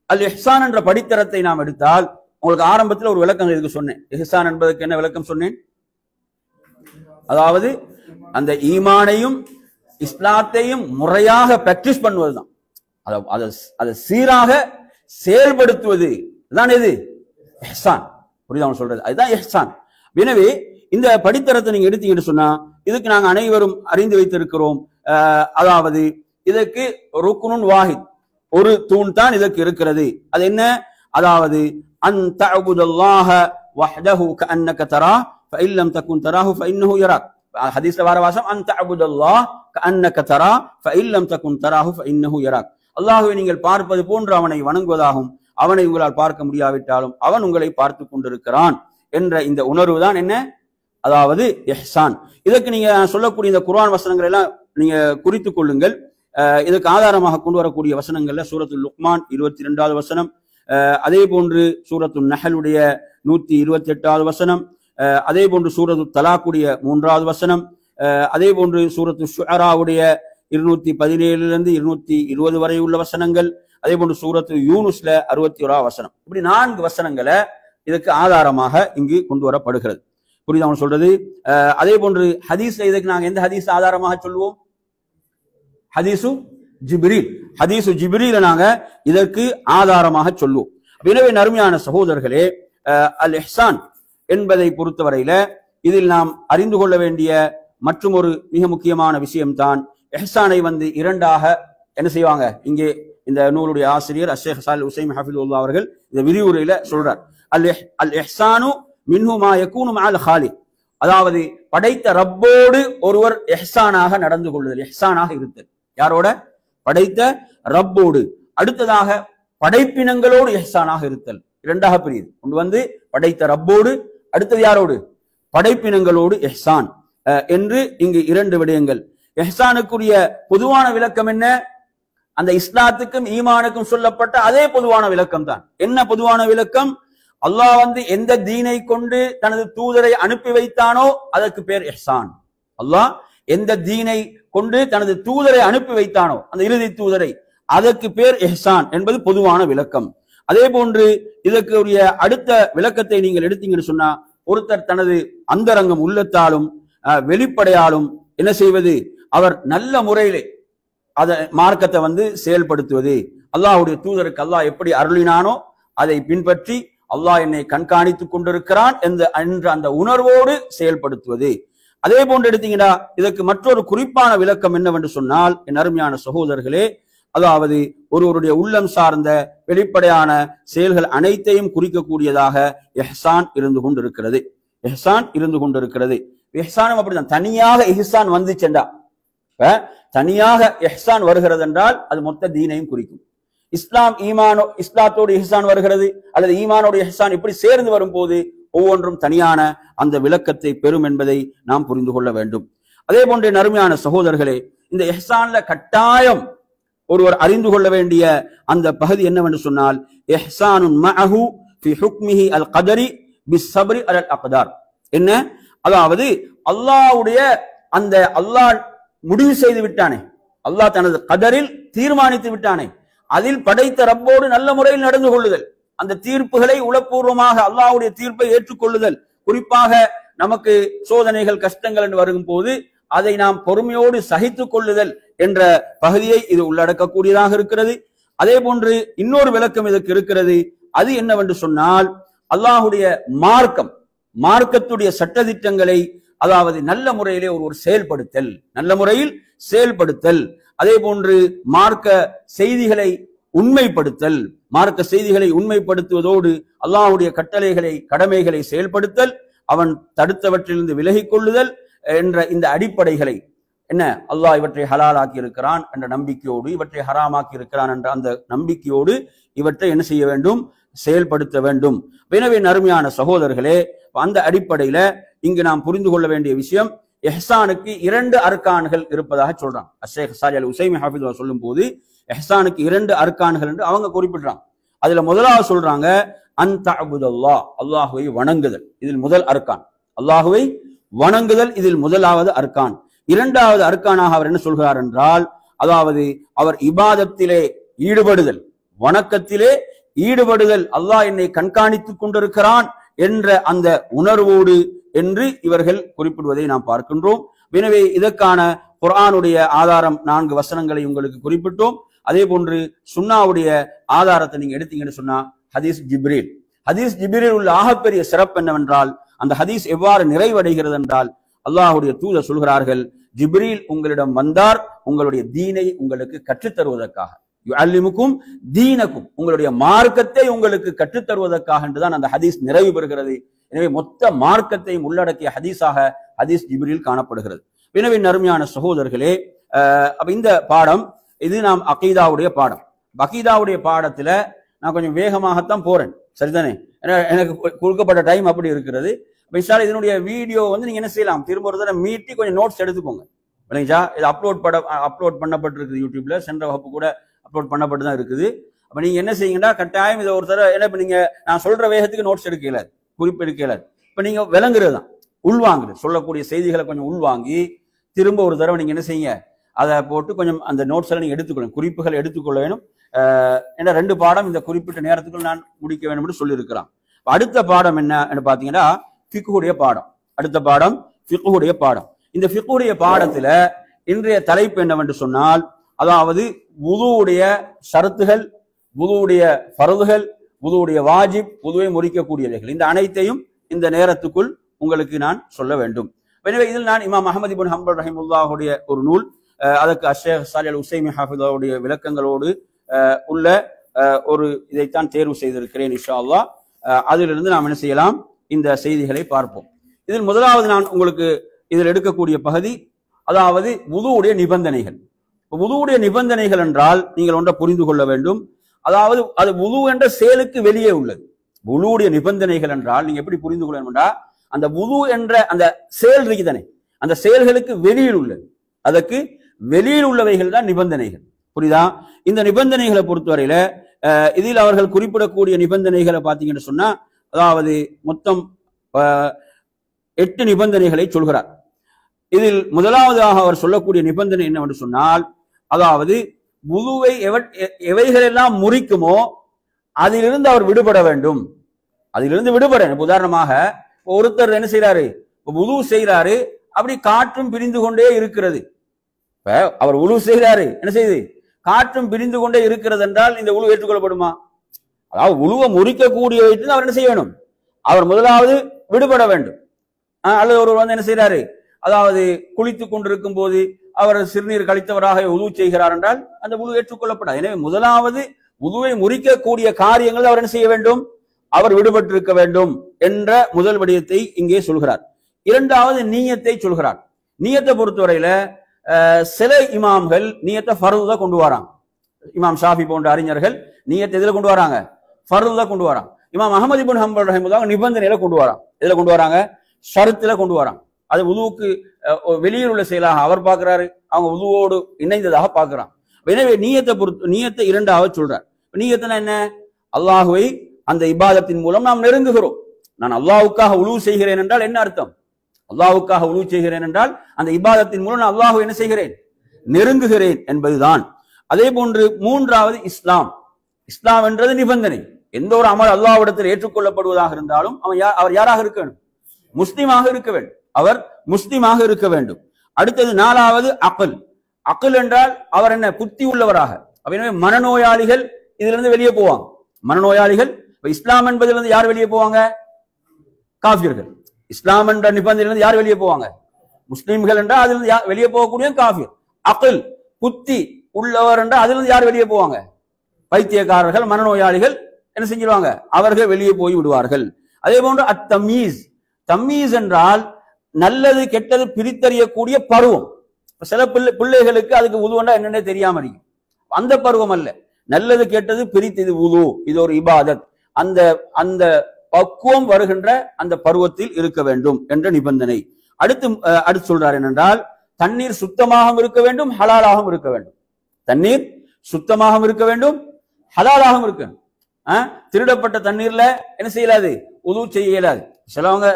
அல் இஹ்சான் என்ற படித்தரத்தை நாம் எடுத்தால், உங்களுக்கு ஆரம்பத்தில் ஒரு விளக்கம் இதுக்கு சொன்னேன். இஹ்சான் என்பதற்கு என்ன விளக்கம் சொன்னேன்? அதாவது அந்த ஈமானையும் இஸ்லாத்தையும் முறையாக பிராக்டிஸ் பண்ணுவதுதான், அதை சீராக செயல்படுத்துவது தான் எது? இஹ்சான். புரியுதா அவன் சொல்றது? அதுதான் இஹ்சான். எனவே இந்த படித்தரத்தை நீங்க எடுத்தீங்கன்னு சொன்னா, இதுக்கு நாங்க அனைவரும் அறிந்து வைத்திருக்கிறோம். அதாவது இதற்கு ருக்னுன் வாஹித், ஒரு தூண் தான் இதற்கு இருக்கிறது. அது என்ன? அதாவது அன் தஅபுதல்லாஹ வஹ்தஹு கஅன்னக தராஹ் ஃபஇன் லம் தகுன் தராஹு ஃபஇன்னஹு யராக். ஹதீஸ்ல வர வாசம் அன் தஅபுதல்லாஹ கஅன்னக தராஹ் ஃபஇன் லம் தகுன் தராஹு ஃபஇன்னஹு யராக். அல்லாஹ்வை நீங்கள் பார்ப்பது போன்று அவனை வணங்குவதாகும். அவனை உங்களால் பார்க்க முடியாவிட்டாலும் அவன் உங்களை பார்த்து கொண்டிருக்கிறான் என்ற இந்த உணர்வு தான் என்ன? அதாவது இஹ்சான். இதற்கு நீங்க சொல்லக்கூடிய இந்த குர்ஆன் வசனங்கள் எல்லாம் நீங்க குறித்துக் கொள்ளுங்கள். இதுக்கு ஆதாரமாக கொண்டு வரக்கூடிய வசனங்கள்ல சூரத்துல் லுக்மான் 22வது வசனம், அதே போன்று சூரத்துல் நஹலுடைய 128வது வசனம், அதே போன்று சூரத்து தலாக்குடைய 3வது வசனம், அதே போன்று சூரத்து ஷுஅராவுடைய 217 220 வரை உள்ள வசனங்கள், அதே போன்று சூரத்து யூனுஸ்ல 61வது வசனம். இப்படி 4 வசனங்களை இதுக்கு ஆதாரமாக இங்கு கொண்டு வரப்படுகிறது. புரியுதா அவன் சொல்றது? அதே போன்று ஹதீஸ்ல இதுக்கு நாங்க எந்த ஹதீஸ் ஆதாரமாக சொல்லுவோம்? ஹதீசு ஜிப்ரீல். ஹதீசு ஜிப்ரீல நாங்க இதற்கு ஆதாரமாக சொல்லுவோம். எனவே நறுமையான சகோதரர்களே, அல் இஹ்சான் என்பதை பொறுத்தவரையில இதில் நாம் அறிந்து கொள்ள வேண்டிய மற்றும் ஒரு மிக முக்கியமான விஷயம்தான், இஹ்சானை இரண்டாக என்ன செய்வாங்க? இங்கே இந்த நூலுடைய ஆசிரியர் ஷேக் சாலிஹ் உஸைமி ஹஃபிதுல்லாஹ் அவர்கள் இந்த விரிவுரையில சொல்றார், அல் இஹ்சானு மின்ஹு மா யகூனு மஅல் காலிக். அதாவது படைத்த ரப்போடு ஒருவர் இஹ்சானாக நடந்து கொள்ளுதல், இஹ்சானாக இருத்தல். யாரோட? படைத்த ரப்போடு. அடுத்ததாக படைப்பினங்களோடு இஹ்சானாக இருத்தல். இரண்டாக பிரியுது. ஒன்று படைத்த ரப்போடு, அடுத்தது யாரோடு? படைப்பினங்களோடு இஹ்சான் என்று இங்கு இரண்டு விடயங்கள். இஹ்சானுக்குரிய பொதுவான விளக்கம் என்ன? அந்த இஸ்லாத்துக்கும் ஈமானுக்கும் சொல்லப்பட்ட அதே பொதுவான விளக்கம் தான். என்ன பொதுவான விளக்கம்? அல்லாஹ் எந்த தீனை கொண்டு தனது தூதரை அனுப்பி வைத்தானோ அதற்கு பேர் இஹ்சான். அல்லாஹ் எந்த தீனை கொண்டு தனது தூதரை அனுப்பி வைத்தானோ அந்த இறுதி தூதரை, அதற்கு பேர் இஹ்சான் என்பது பொதுவான விளக்கம். அதே போன்று இதற்குரிய அடுத்த விளக்கத்தை நீங்கள் எடுத்தீங்கன்னு சொன்னா, ஒருத்தர் தனது அந்தரங்கம் உள்ளத்தாலும் வெளிப்படையாலும் என்ன செய்வது? அவர் நல்ல முறையிலே அத மார்க்கத்தை செயல்படுத்துவது. அல்லாஹ்வுடைய தூதருக்கு அல்லாஹ் எப்படி அருளினானோ அதை பின்பற்றி அல்லாஹ் என்னை கண்காணித்துக் கொண்டிருக்கிறான் என்ற அந்த உணர்வோடு செயல்படுத்துவது. அதே போன்று எடுத்தீங்கன்னா இதற்கு மற்றொரு குறிப்பான விளக்கம் என்னவென்று சொன்னால், என் அருமையான சகோதரர்களே, அதாவது ஒருவருடைய உள்ளம் சார்ந்த வெளிப்படையான செயல்கள் அனைத்தையும் குறிக்கக்கூடியதாக இஹ்சான் இருந்து கொண்டிருக்கிறது. இஹ்சான் இருந்து கொண்டிருக்கிறது. இஹ்சானும் அப்படிதான். தனியாக இஹ்சான் வந்துச்சென்றா, தனியாக இஹ்சான் வருகிறது என்றால் அது மொத்த தீனையும் குறிக்கும். இஸ்லாத்தோடு இஹ்சான் வருகிறது அல்லது ஈமானோடு இஹ்சான் இப்படி சேர்ந்து வரும்போது ஒவ்வொன்றும் தனியான அந்த விளக்கத்தை பெறும் என்பதை நாம் புரிந்து கொள்ள வேண்டும். அதே போன்ற நறுமையான சகோதரர்களே, இந்த இஹ்சான்ல கட்டாயம் ஒருவர் அறிந்து கொள்ள வேண்டிய அந்த பகுதி என்னவென்று சொன்னால், இஹ்சானுன் மஅஹு ஃபி ஹுக்மிஹி அல் கதரி பிஸ்ஸப்ரி அலல் அக்தார். என்ன? அதாவது அல்லாஹ்வுடைய அந்த அல்லாஹ் முடிவு செய்து விட்டானே, அல்லாஹ் தனது கதரில் தீர்மானித்து விட்டானே, அதில் படைத்த ரப்போடு நல்ல முறையில் நடந்து கொள்ளுதல், அந்த தீர்ப்புகளை உளப்பூர்வமாக அல்லாஹ்வுடைய தீர்ப்பை ஏற்றுக்கொள்ளுதல், குறிப்பாக நமக்கு சோதனைகள் கஷ்டங்கள் என்று வரும் போது அதை நாம் பொறுமையோடு சகித்துக் கொள்ளுதல் என்ற பகுதியை இது உள்ளடக்கக்கூடியதாக இருக்கிறது. அதே போன்று இன்னொரு விளக்கம் இதற்கு இருக்கிறது. அது என்னவென்று சொன்னால், அல்லாஹ்வுடைய மார்க்கத்துடைய சட்டதிட்டங்களை அதாவது நல்ல முறையிலே ஒரு செயல்படுத்தல், நல்ல முறையில் செயல்படுத்தல். அதே போன்று மார்க்க செய்திகளை உண்மைப்படுத்தல், மார்க்க செய்திகளை உண்மைப்படுத்துவதோடு அல்லாஹ்வுடைய கட்டளைகளை கடமைகளை செயல்படுத்தல், அவன் தடுத்தவற்றிலிருந்து விலகிக் கொள்ளுதல் என்ற இந்த அடிப்படைகளை என்ன அல்லாஹ் இவற்றை ஹலாலாக்கி இருக்கிறான் என்ற நம்பிக்கையோடு, இவற்றை ஹராமாக்கி இருக்கிறான் என்ற அந்த நம்பிக்கையோடு இவற்றை என்ன செய்ய வேண்டும்? செயல்படுத்த வேண்டும். எனவே அருமையான சகோதரர்களே, அந்த அடிப்படையில இங்கு நாம் புரிந்து கொள்ள வேண்டிய விஷயம், இஹ்சானுக்கு 2 அர்கான்கள் இருப்பதாக சொல்றாங்க. ஷேக் சாலிஹ் அல் உஸைமி ஹாஃபிதுல்லாஹ் சொல்லும் போது இஹ்சானுக்கு 2 அர்கான்கள் என்று அவங்க குறிப்பிடுறாங்க. அதுல முதலாவது சொல்றாங்க அன் தஅபுதல்லாஹ், அல்லாஹ்வை வணங்குதல். இதில் முதல் அர்கான் அல்லாஹ்வை வணங்குதல், இதில் முதலாவது அர்கான். இரண்டாவது அர்கானாக அவர் என்ன சொல்கிறார் என்றால், அதாவது அவர் இபாதத்திலே ஈடுபடுதல், வணக்கத்திலே ஈடுபடுதல், அல்லாஹ் என்னை கண்காணித்துக் கொண்டிருக்கிறான் என்ற அந்த உணர்வோடு என்று இவர்கள் குறிப்பிடுவதை நாம் பார்க்கின்றோம். எனவே இதற்கான குர்ஆனுடைய ஆதாரம் 4 வசனங்களை உங்களுக்கு குறிப்பிட்டோம். அதே போன்று சுன்னாவுடைய ஆதாரத்தை நீங்க எடுத்தீங்கன்னு சொன்னா ஹதீஸ் ஜிப்ரீல் உள்ள ஆகப்பெரிய சிறப்பு என்னவென்றால், அந்த ஹதீஸ் எவ்வாறு நிறைவடைகிறது என்றால், அல்லாஹ்வுடைய தூதர் சொல்கிறார்கள், ஜிப்ரீல் உங்களிடம் வந்தார் உங்களுடைய தீனை உங்களுக்கு கற்றுத்தருவதற்காக, யுஅல்லிமுக்கும் தீனக்கும், உங்களுடைய மார்க்கத்தை உங்களுக்கு கற்றுத்தருவதற்காக என்றுதான் அந்த ஹதீஸ் நிறைவு பெறுகிறது. எனவே மொத்த மார்க்கத்தையும் உள்ளடக்கிய ஹதீஸாக ஹதீஸ் ஜிப்ரீல் காணப்படுகிறது. எனவே அருமையான சகோதரர்களே, இந்த பாடம் இது நாம் அகீதாவுடைய பாடம். அகீதாவுடைய பாடத்துல நான் கொஞ்சம் வேகமாகத்தான் போறேன், சரிதானே? எனக்கு கொடுக்கப்பட்ட டைம் அப்படி இருக்கிறது. இதனுடைய வீடியோ நீங்க என்ன செய்யலாம், திரும்ப ஒரு தடவை மீட்டி கொஞ்சம் நோட்ஸ் எடுத்துக்கோங்க. இல்லைங்களா? இது அப்லோட் பண்ணப்பட்டிருக்குது யூடியூப்ல, சென்ற வகுப்பு கூட அப்லோட் பண்ணப்பட்டு தான் இருக்குது. அப்ப நீங்க என்ன செய்யுங்கன்னா, கட்டாயம் இதை ஒரு தடவை என்ன, இப்ப நீங்க நான் சொல்ற வேகத்துக்கு நோட்ஸ் எடுக்கல, குறிப்பு எடுக்கல. இப்ப நீங்க விளங்குறது தான், உள்வாங்குறது, சொல்லக்கூடிய செய்திகளை கொஞ்சம் உள்வாங்கி திரும்ப ஒரு தடவை நீங்க என்ன செய்யுங்க, அதை போட்டு கொஞ்சம் அந்த நோட்ஸ் எல்லாம் நீங்க எடுத்துக்கொள்ளும், குறிப்புகளை எடுத்துக்கொள்ள வேணும். ஏன்னா 2 பாடம் இந்த குறிப்பிட்ட நேரத்துக்குள் நான் முடிக்க வேண்டும் என்று சொல்லியிருக்கிறான். அடுத்த பாடம் என்ன பாத்தீங்கன்னா ஃபிக்ஹுடைய பாடம். அடுத்த பாடம் ஃபிக்ஹுடைய பாடம். இந்த ஃபிக்ஹுடைய பாடத்துல இன்றைய தலைப்பு என்னவென்று சொன்னால், அதாவது வுதுவுடைய ஷரத்துகள், வுதுவுடைய ஃபர்துகள், வுதுவுடைய வாஜிப், வுதுவை முறிக்கக்கூடியவைகள், இந்த அனைத்தையும் இந்த நேரத்துக்குள் உங்களுக்கு நான் சொல்ல வேண்டும். எனவே இதில் நான் இமாம் அஹ்மத் இப்னு ஹம்பல் ரஹிமஹுல்லாஹுடைய ஒரு நூல், அதற்கு ஷேக் சாலிஹ் அல் உஸைமி ஹாஃபிதுல்லாஹுடைய விளக்கங்களோடு உள்ள ஒரு இதைத்தான் தேர்வு செய்திருக்கிறேன். இன்ஷா அல்லாஹ் அதிலிருந்து நாம் என்ன செய்யலாம், இந்த செய்திகளை பார்ப்போம். இதில் முதலாவது நான் உங்களுக்கு இதில் எடுக்கக்கூடிய பகுதி, அதாவது வுதுவுடைய நிபந்தனைகள். வுதுவுடைய நிபந்தனைகள் என்றால் நீங்கள் ஒன்றை புரிந்து கொள்ள வேண்டும். அதாவது அது வுது என்ற செயலுக்கு வெளியே உள்ளது. வுலுவுடைய நிபந்தனைகள் என்றால் நீங்க எப்படி புரிந்து கொள்ளணும்டா, அந்த வுது என்ற அந்த செயல் இருக்குதானே, அந்த செயல்களுக்கு வெளியில் உள்ளது, அதற்கு வெளியில் உள்ளவைகள் தான் நிபந்தனைகள். புரியுதா? இந்த நிபந்தனைகளை பொறுத்தவரையில இதில் அவர்கள் குறிப்பிடக்கூடிய நிபந்தனைகளை பார்த்தீங்கன்னு சொன்னா, அதாவது மொத்தம் 8 நிபந்தனைகளை சொல்கிறார். இதில் முதலாவதாக அவர் சொல்லக்கூடிய நிபந்தனை என்னவென்று சொன்னால், அதாவது வுதுவை எவைகளெல்லாம் முறிக்குமோ அதிலிருந்து அவர் விடுபட வேண்டும். அதிலிருந்து விடுபட, உதாரணமாக ஒருத்தர் என்ன செய்யறாரு, வுது செய்யறாரு, அப்படி காற்றும் பிரிந்து கொண்டே இருக்கிறது. இப்ப அவர் வுது செய்யறாரு, என்ன செய்யுது, காற்றும் பிரிந்து கொண்டே இருக்கிறது என்றால் இந்த வுது ஏற்றுக்கொள்ளப்படுமா? அதாவது வுதுவை முறிக்கக்கூடிய அவர் என்ன செய்ய வேண்டும், அவர் முதலாவது விடுபட வேண்டும். அல்லது ஒருவர் வந்து என்ன செய்யறாரு, அதாவது குளித்துக் கொண்டிருக்கும் போது அவர் சிறுநீர் கழித்தவராக வுது செய்கிறார் என்றால் அந்த வுது ஏற்றுக்கொள்ளப்படாது. எனவே முதலாவது வுதுவை முறிக்கக்கூடிய காரியங்கள் அவர் என்ன செய்ய வேண்டும், அவர் விடுபட்டிருக்க வேண்டும் என்ற முதல் விடயத்தை இங்கே சொல்கிறார். இரண்டாவது நீயத்தை சொல்கிறார். நீயத்தை பொறுத்தவரையில சில இமாம்கள் நீயத்தை ஃபர்தா கொண்டு வராங்க. இமாம் ஷாஃபி போன்ற அறிஞர்கள் நீயத்தை எதுல கொண்டு வராங்க, ஃபர்தா கொண்டு வராங்க. இமாம் அஹ்மத் இப்னு ஹம்பல் ரஹிமஹுல்லாஹ் நிபந்தனையில கொண்டு வராங்க. எதுல கொண்டு வராங்க, ஷரத்துல கொண்டு வராங்க. அது வுதுவுக்கு வெளியில் உள்ள செயலாக அவர் பார்க்கிறாரு, அவங்க வுதுவோடு இணைந்ததாக பார்க்கிறாங்க. எனவே நீயத்தை பொறுத்து நீயத்தை இரண்டாவது சொல்றார். நீயத்துனா என்ன, அல்லாஹுவை அந்த இபாதத்தின் மூலம் நாம் நெருங்குகிறோம். நான் அல்லாஹ்வுக்காக வுது செய்கிறேன் என்றால் என்ன அர்த்தம், அல்லாஹ்வுக்காக வுது செய்கிறேன் என்றால் அந்த இபாதத்தின் மூலம் நான் அல்லாஹ்வை என்ன செய்கிறேன், நெருங்குகிறேன் என்பதுதான். அதே போன்று மூன்றாவது இஸ்லாம். இஸ்லாம் என்றது நிபந்தனை. எந்த ஒரு அமல் அல்லாஹ்விடத்தில் ஏற்றுக்கொள்ளப்படுவதாக இருந்தாலும் அவர் யாராக இருக்க வேண்டும், முஸ்லிமாக இருக்க வேண்டும், அவர் முஸ்லிமாக இருக்க வேண்டும். அடுத்தது நாலாவது அக்ல். அக்ல் என்றால் அவர் என்ன, புத்தி உள்ளவராக. எனவே மனநோயாளிகள் இதிலிருந்து வெளியே போவாங்க. மனநோயாளிகள் இஸ்லாம் என்பதிலிருந்து யார் வெளியே போவாங்க, காஃபிர்கள். இஸ்லாம் என்ற நிபந்தனையிலிருந்து யார் வெளியே போவாங்க, முஸ்லிம்கள் என்றால் அதிலிருந்து வெளியே போகக்கூடிய காஃபிர். அக்ல் புத்தி உள்ளவர் என்றால் அதிலிருந்து யார் வெளியே போவாங்க, பைத்தியக்காரர்கள், மனநோயாளிகள் என்ன செஞ்சிருவாங்க, அவர்கள் வெளியே போய் விடுவார்கள். அதே போன்று அத்தமீஸ். தம்மீஸ் என்றால் நல்லது கெட்டது பிரித்தறியக்கூடிய பருவம். சில பிள்ளைகளுக்கு அதுக்கு வுதுவண்டா என்னன்னே தெரியாம இருக்கு, அந்த பருவம் அல்ல. நல்லது கெட்டது பிரித்து இது வுது, இது ஒரு இபாதத், அந்த அந்த பக்குவம் வருகின்ற அந்த பருவத்தில் இருக்க வேண்டும் என்ற நிபந்தனை. அடுத்து சொல்றார் என்னென்றால், தண்ணீர் சுத்தமாகவும் இருக்க வேண்டும், ஹலாலாகவும் இருக்க வேண்டும். தண்ணீர் சுத்தமாகவும் இருக்க வேண்டும், ஹலாலாகவும் இருக்க வேண்டும். திருடப்பட்ட தண்ணீர்ல என்ன செய்யலாது, வுது செய்ய இயலாது.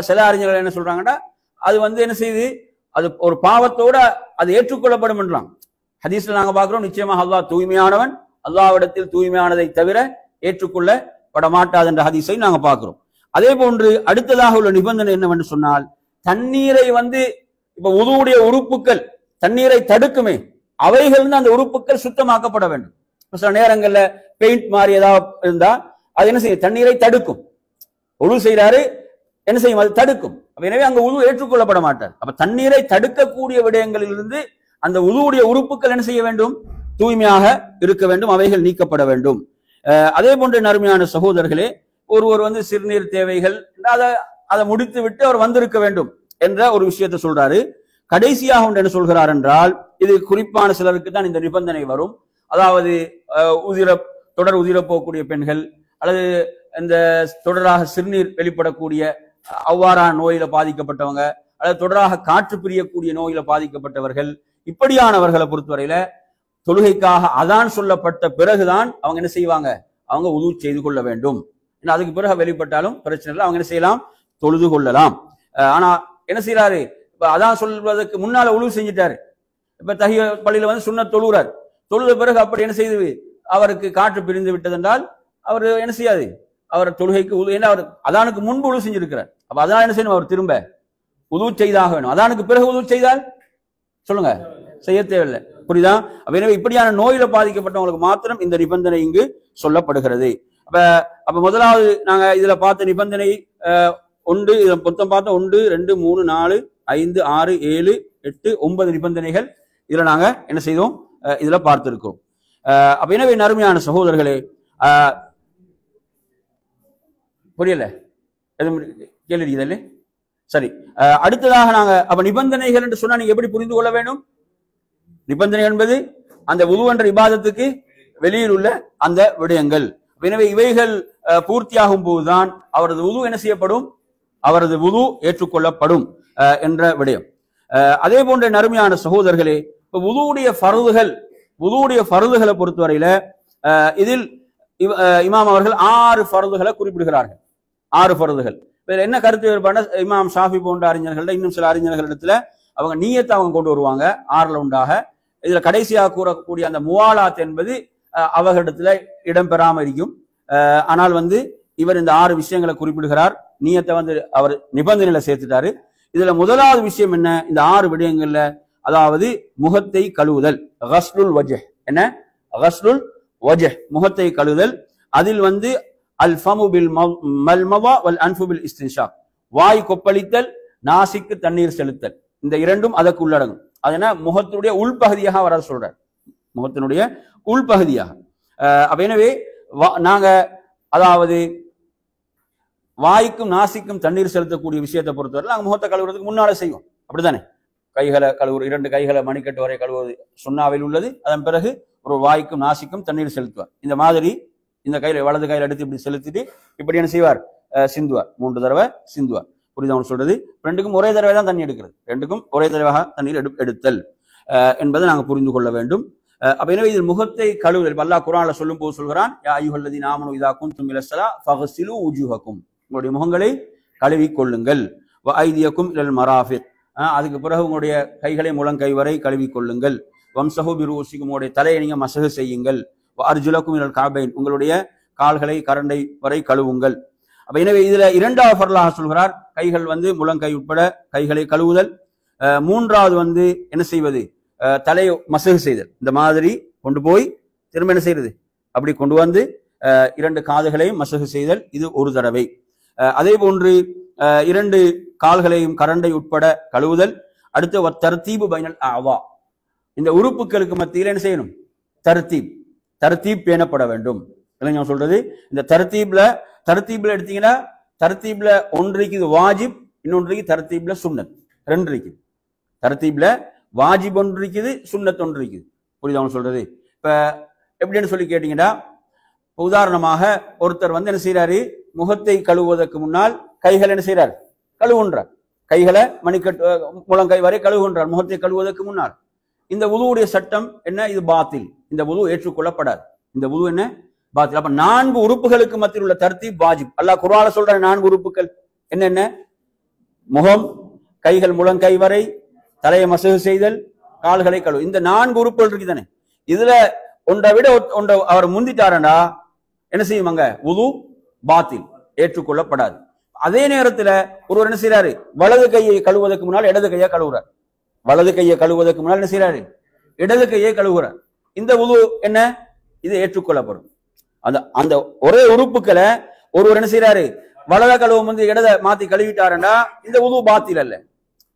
சில அறிஞர்கள் என்ன சொல்றாங்கன்னா, அது வந்து என்ன செய்யுது, அது ஒரு பாவத்தோட அது ஏற்றுக்கொள்ளப்படும் என்றாங்க. ஹதீஸ்ல நாங்க பார்க்கிறோம், நிச்சயமாக அல்லாஹ் தூய்மையானவன், அல்லாஹ்விடத்தில் தூய்மையானதை தவிர ஏற்றுக்கொள்ளப்பட மாட்டாது என்ற ஹதீஸை நாங்க பார்க்கிறோம். அதே போன்று அடுத்ததாக உள்ள நிபந்தனை என்னவென்று சொன்னால், தண்ணீரை வந்து இப்ப வுதுவுடைய உறுப்புகள் தண்ணீரை தடுக்குமே, அவைகள் அந்த உறுப்புகள் சுத்தமாக்கப்பட வேண்டும். சில நேரங்கள்ல பெயிண்ட் மாதிரி ஏதாவது இருந்தா அது என்ன செய்யும், தண்ணீரை தடுக்கும். வுது செய்யறாரு, என்ன செய்யும், அது தடுக்கும். எனவே அங்க வுது ஏற்றுக்கொள்ளப்பட மாட்டார். அப்ப தண்ணீரை தடுக்கக்கூடிய விடயங்களிலிருந்து அந்த வுதுவுடைய உறுப்புகள் என்ன செய்ய வேண்டும், தூய்மையாக இருக்க வேண்டும், அவைகள் நீக்கப்பட வேண்டும். அதே போன்ற நறுமையான சகோதரர்களே, ஒருவர் வந்து சிறுநீர் தேவைகள் அதை முடித்து விட்டு அவர் வந்திருக்க வேண்டும் என்ற ஒரு விஷயத்தை சொல்றாரு. கடைசியாக ஒன்று என்ன சொல்கிறார் என்றால், இது குறிப்பான சிலருக்கு தான் இந்த நிபந்தனை வரும். அதாவது தொடர் உதிர போகக்கூடிய பெண்கள், அல்லது இந்த தொடராக சிறுநீர் வெளிப்படக்கூடிய அவ்வாறான நோயில பாதிக்கப்பட்டவங்க, அல்லது தொடராக காற்று பிரியக்கூடிய நோயில பாதிக்கப்பட்டவர்கள், இப்படியானவர்களை பொறுத்தவரையில தொழுகைக்காக அதான் சொல்லப்பட்ட பிறகுதான் அவங்க என்ன செய்வாங்க, அவங்க வுது செய்து கொள்ள வேண்டும். அதுக்கு பிறகு வெளிப்பட்டாலும் பிரச்சனை இல்லை, அவங்க என்ன செய்யலாம், தொழுது கொள்ளலாம். ஆனா என்ன செய்யறாரு, இப்ப அதான் சொல்வதற்கு முன்னால வுது செஞ்சிட்டாரு. இப்ப தஹிய பள்ளியில வந்து சுன்னத் தொழுகிறார். தொழுத பிறகு அப்படி என்ன செய்து அவருக்கு காற்று பிரிந்து விட்டது என்றால் அவர் என்ன செய்யாது, அவர் தொழுகைக்கு ஏன்னா அவர் அதானுக்கு முன்பு வுது செஞ்சிருக்கிறார். அப்ப அதான் என்ன செய்யணும், அவர் திரும்ப வுது செய்தாக வேணும். அதானுக்கு பிறகு வுது செய்தால் சொல்லுங்க, செய்ய தேவையில்லை. புரியுதா? எனவே இப்படியான நோயில பாதிக்கப்பட்டவங்களுக்கு மாத்திரம் இந்த நிபந்தனை இங்கு சொல்லப்படுகிறது. அப்ப முதலாவது நாங்க இதுல பார்த்த நிபந்தனை ஒன்று, மொத்தம் பார்த்த 1 2 3 4 5 6 7 8 9 நிபந்தனைகள் இதுல நாங்க என்ன செய்தோம், இதுல பார்த்திருக்கோம். அப்ப எனவே நறுமையான சகோதரர்களே, புரியல, கேள்வி இல்லை. சரி, அடுத்ததாக நாங்க அப்ப நிபந்தனைகள் என்று சொன்னா நீங்க எப்படி புரிந்து கொள்ள வேண்டும்? நிபந்தனை என்பது அந்த வுது என்ற இபாதத்துக்கு வெளியில் உள்ள அந்த விடயங்கள். எனவே இவைகள் பூர்த்தியாகும் போதுதான் அவரது வுது என்ன செய்யப்படும், அவரது வுது ஏற்றுக்கொள்ளப்படும் என்ற விடயம். அதே போன்ற நறுமையான சகோதரர்களே, இப்ப வுதுவுடைய ஃபர்துகளை பொறுத்தவரையில இதில் இமாம் அவர்கள் 6 ஃபர்துகளை குறிப்பிடுகிறார்கள். 6 ஃபர்துகள். இதுல என்ன கருத்து வேறுபாடு, இமாம் ஷாஃபி போன்ற அறிஞர்கள், இன்னும் சில அறிஞர்களிடத்துல அவங்க நீயத்தை அவங்க கொண்டு வருவாங்க 6ல உண்டாக. இதுல கடைசியாக கூறக்கூடிய அந்த முவாலாத் என்பது அவர்களிடத்துல இடம்பெறாம இருக்கும். ஆனால் இவர் இந்த 6 விஷயங்களை குறிப்பிடுகிறார். நீயத்தை அவர் நிபந்தனையில சேர்த்துட்டாரு. இதுல முதலாவது விஷயம் என்ன, இந்த 6 விடயங்கள்ல, அதாவது முகத்தை கழுவுதல், கஸ்லுல் வஜஹ். என்ன கஸ்லுல் வஜஹ், முகத்தை கழுவுதல். அதில் அல் ஃபமு பில் மல்மவா வல் அன்ஃபு பில் இஸ்தின்ஷாக், வாய் கொப்பளித்தல், நாசிக்கு தண்ணீர் செலுத்தல், இந்த இரண்டும் அதற்கு உள்ளடங்கும். அதனா முகத்தினுடைய உள்பகுதியாக வர சொல்றார், முகத்தினுடைய உள்பகுதியாக. எனவே நாங்க அதாவது வாய்க்கும் நாசிக்கும் தண்ணீர் செலுத்தக்கூடிய விஷயத்தை பொறுத்தவரை நாங்கள் முகத்தை கழுவுறதுக்கு முன்னால செய்வோம், அப்படித்தானே? கைகளை கழுவுற 2 கைகளை மணிக்கட்டு வரை கழுவுவது சுண்ணாவில் உள்ளது. அதன் பிறகு ஒரு வாய்க்கும் நாசிக்கும் தண்ணீர் செலுத்துவார். இந்த மாதிரி இந்த கையில வலது கையில எடுத்து இப்படி செலுத்திட்டு இப்படி என்ன செய்வார், சிந்துவார். 3 தடவை சிந்துவார். புரியுது அவன் சொல்றது? 2க்கும் ஒரே தடவை தான் தண்ணி எடுக்கிறது, 2க்கும் ஒரே தடவையாக தண்ணீர் எடுத்தல் என்பதை நாங்கள் புரிந்து கொள்ள வேண்டும். எனவே இதில் முகத்தை கழுவுதல் அல்லாஹ் குர்ஆன்ல சொல்லும் போது சொல்கிறான், யா அய்யுஹல்லதீன ஆமனு இதா குன்தும் இலஸ்ஸலா ஃபக்ஸிலு உஜூஹக்கும், உங்களுடைய முகங்களை கழுவி கொள்ளுங்கள். வ ஐதியக்கும் இலல் மராஃபிக், அதுக்கு பிறகு உங்களுடைய கைகளை முழங்கை வரை கழுவி கொள்ளுங்கள். வம்சஹு பிருஊசிக்கும், உங்களுடைய தலையை நீங்க மசஹு செய்யுங்கள். வ அர்ஜுலக்கும் இலல் கஅபைன், உங்களுடைய கால்களை கரண்டை வரை கழுவுங்கள். எனவே இதுல 2வது ஃபர்லாக சொல்கிறார், கைகள் முழங்கை உட்பட கைகளை கழுவுதல். 3வது என்ன செய்வது, தலையை மசகு செய்தல். இந்த மாதிரி கொண்டு போய் திரும்ப என்ன செய்யறது, அப்படி கொண்டு 2 காதுகளையும் மசகு செய்தல், இது ஒரு தடவை. அதே போன்று 2 கால்களையும் கரண்டை உட்பட கழுவுதல். அடுத்து தர்தீபு பைனல் அஅதா, இந்த உறுப்புகளுக்கு மத்தியில் என்ன செய்யணும், தர்தீப் பேணப்பட வேண்டும். நான் சொல்றது இந்த தர்தீப்ல எடுத்தீங்கன்னா, தர்தீப்ல ஒன்றைக்கு இது வாஜிப், இன்னொன்றைக்கு தர்தீப்ல சுன்னத், 2 இருக்குது. தர்தீப்ல வாஜிப் ஒன்று இருக்குது, சுன்னத் ஒன்று இருக்குது. புரியுது அவன் சொல்றது? இப்ப எப்படின்னு சொல்லி கேட்டீங்கன்னா, உதாரணமாக ஒருத்தர் என்ன செய்யறாரு, முகத்தை கழுவுவதற்கு முன்னால் கைகளை என்ன செய்யறார், கழுவுன்றார். கைகளை மணிக்கட்டு முழங்கை வரை கழுவுகின்றார் முகத்தை கழுவுவதற்கு முன்னால். இந்த வுதுவுடைய சட்டம் என்ன, இது பாத்தில், இந்த வுது ஏற்றுக்கொள்ளப்படாது. இந்த வுது என்ன, பாத்தில். அப்ப 4 உறுப்புகளுக்கு மத்தியில் உள்ள தர்தீப் வாஜிப். அல்லாஹ் குர்ஆன்ல சொல்ற 4 உறுப்புகள் என்னென்ன, முகம், கைகள் முழங்கை வரை, தலையை மசகு செய்தல், கால்களை கழுவு, இந்த 4 உறுப்புகள் இருக்குதானே. இதுல ஒன்றை விட ஒன்றை அவர் முந்திட்டாரண்டா என்ன செய்யுமாங்க, வுது பாத்தில், ஏற்றுக்கொள்ளப்படாது. அதே நேரத்துல ஒருவர் என்ன செய்யறாரு, வலது கையை கழுவுவதற்கு முன்னால் இடது கையை கழுவுறார். வலது கையை கழுவுவதற்கு முன்னால் என்ன செய்யறாரு, இடது கையை கழுவுறார். இந்த வுது என்ன, இது ஏற்றுக்கொள்ளப்படும். அந்த ஒரே உறுப்புகளை ஒருவர் என்ன செய்யறாரு, வலத கழுவும் இடத மாத்தி கழுவிட்டாரண்டா இந்த வுது பாத்தில் அல்ல.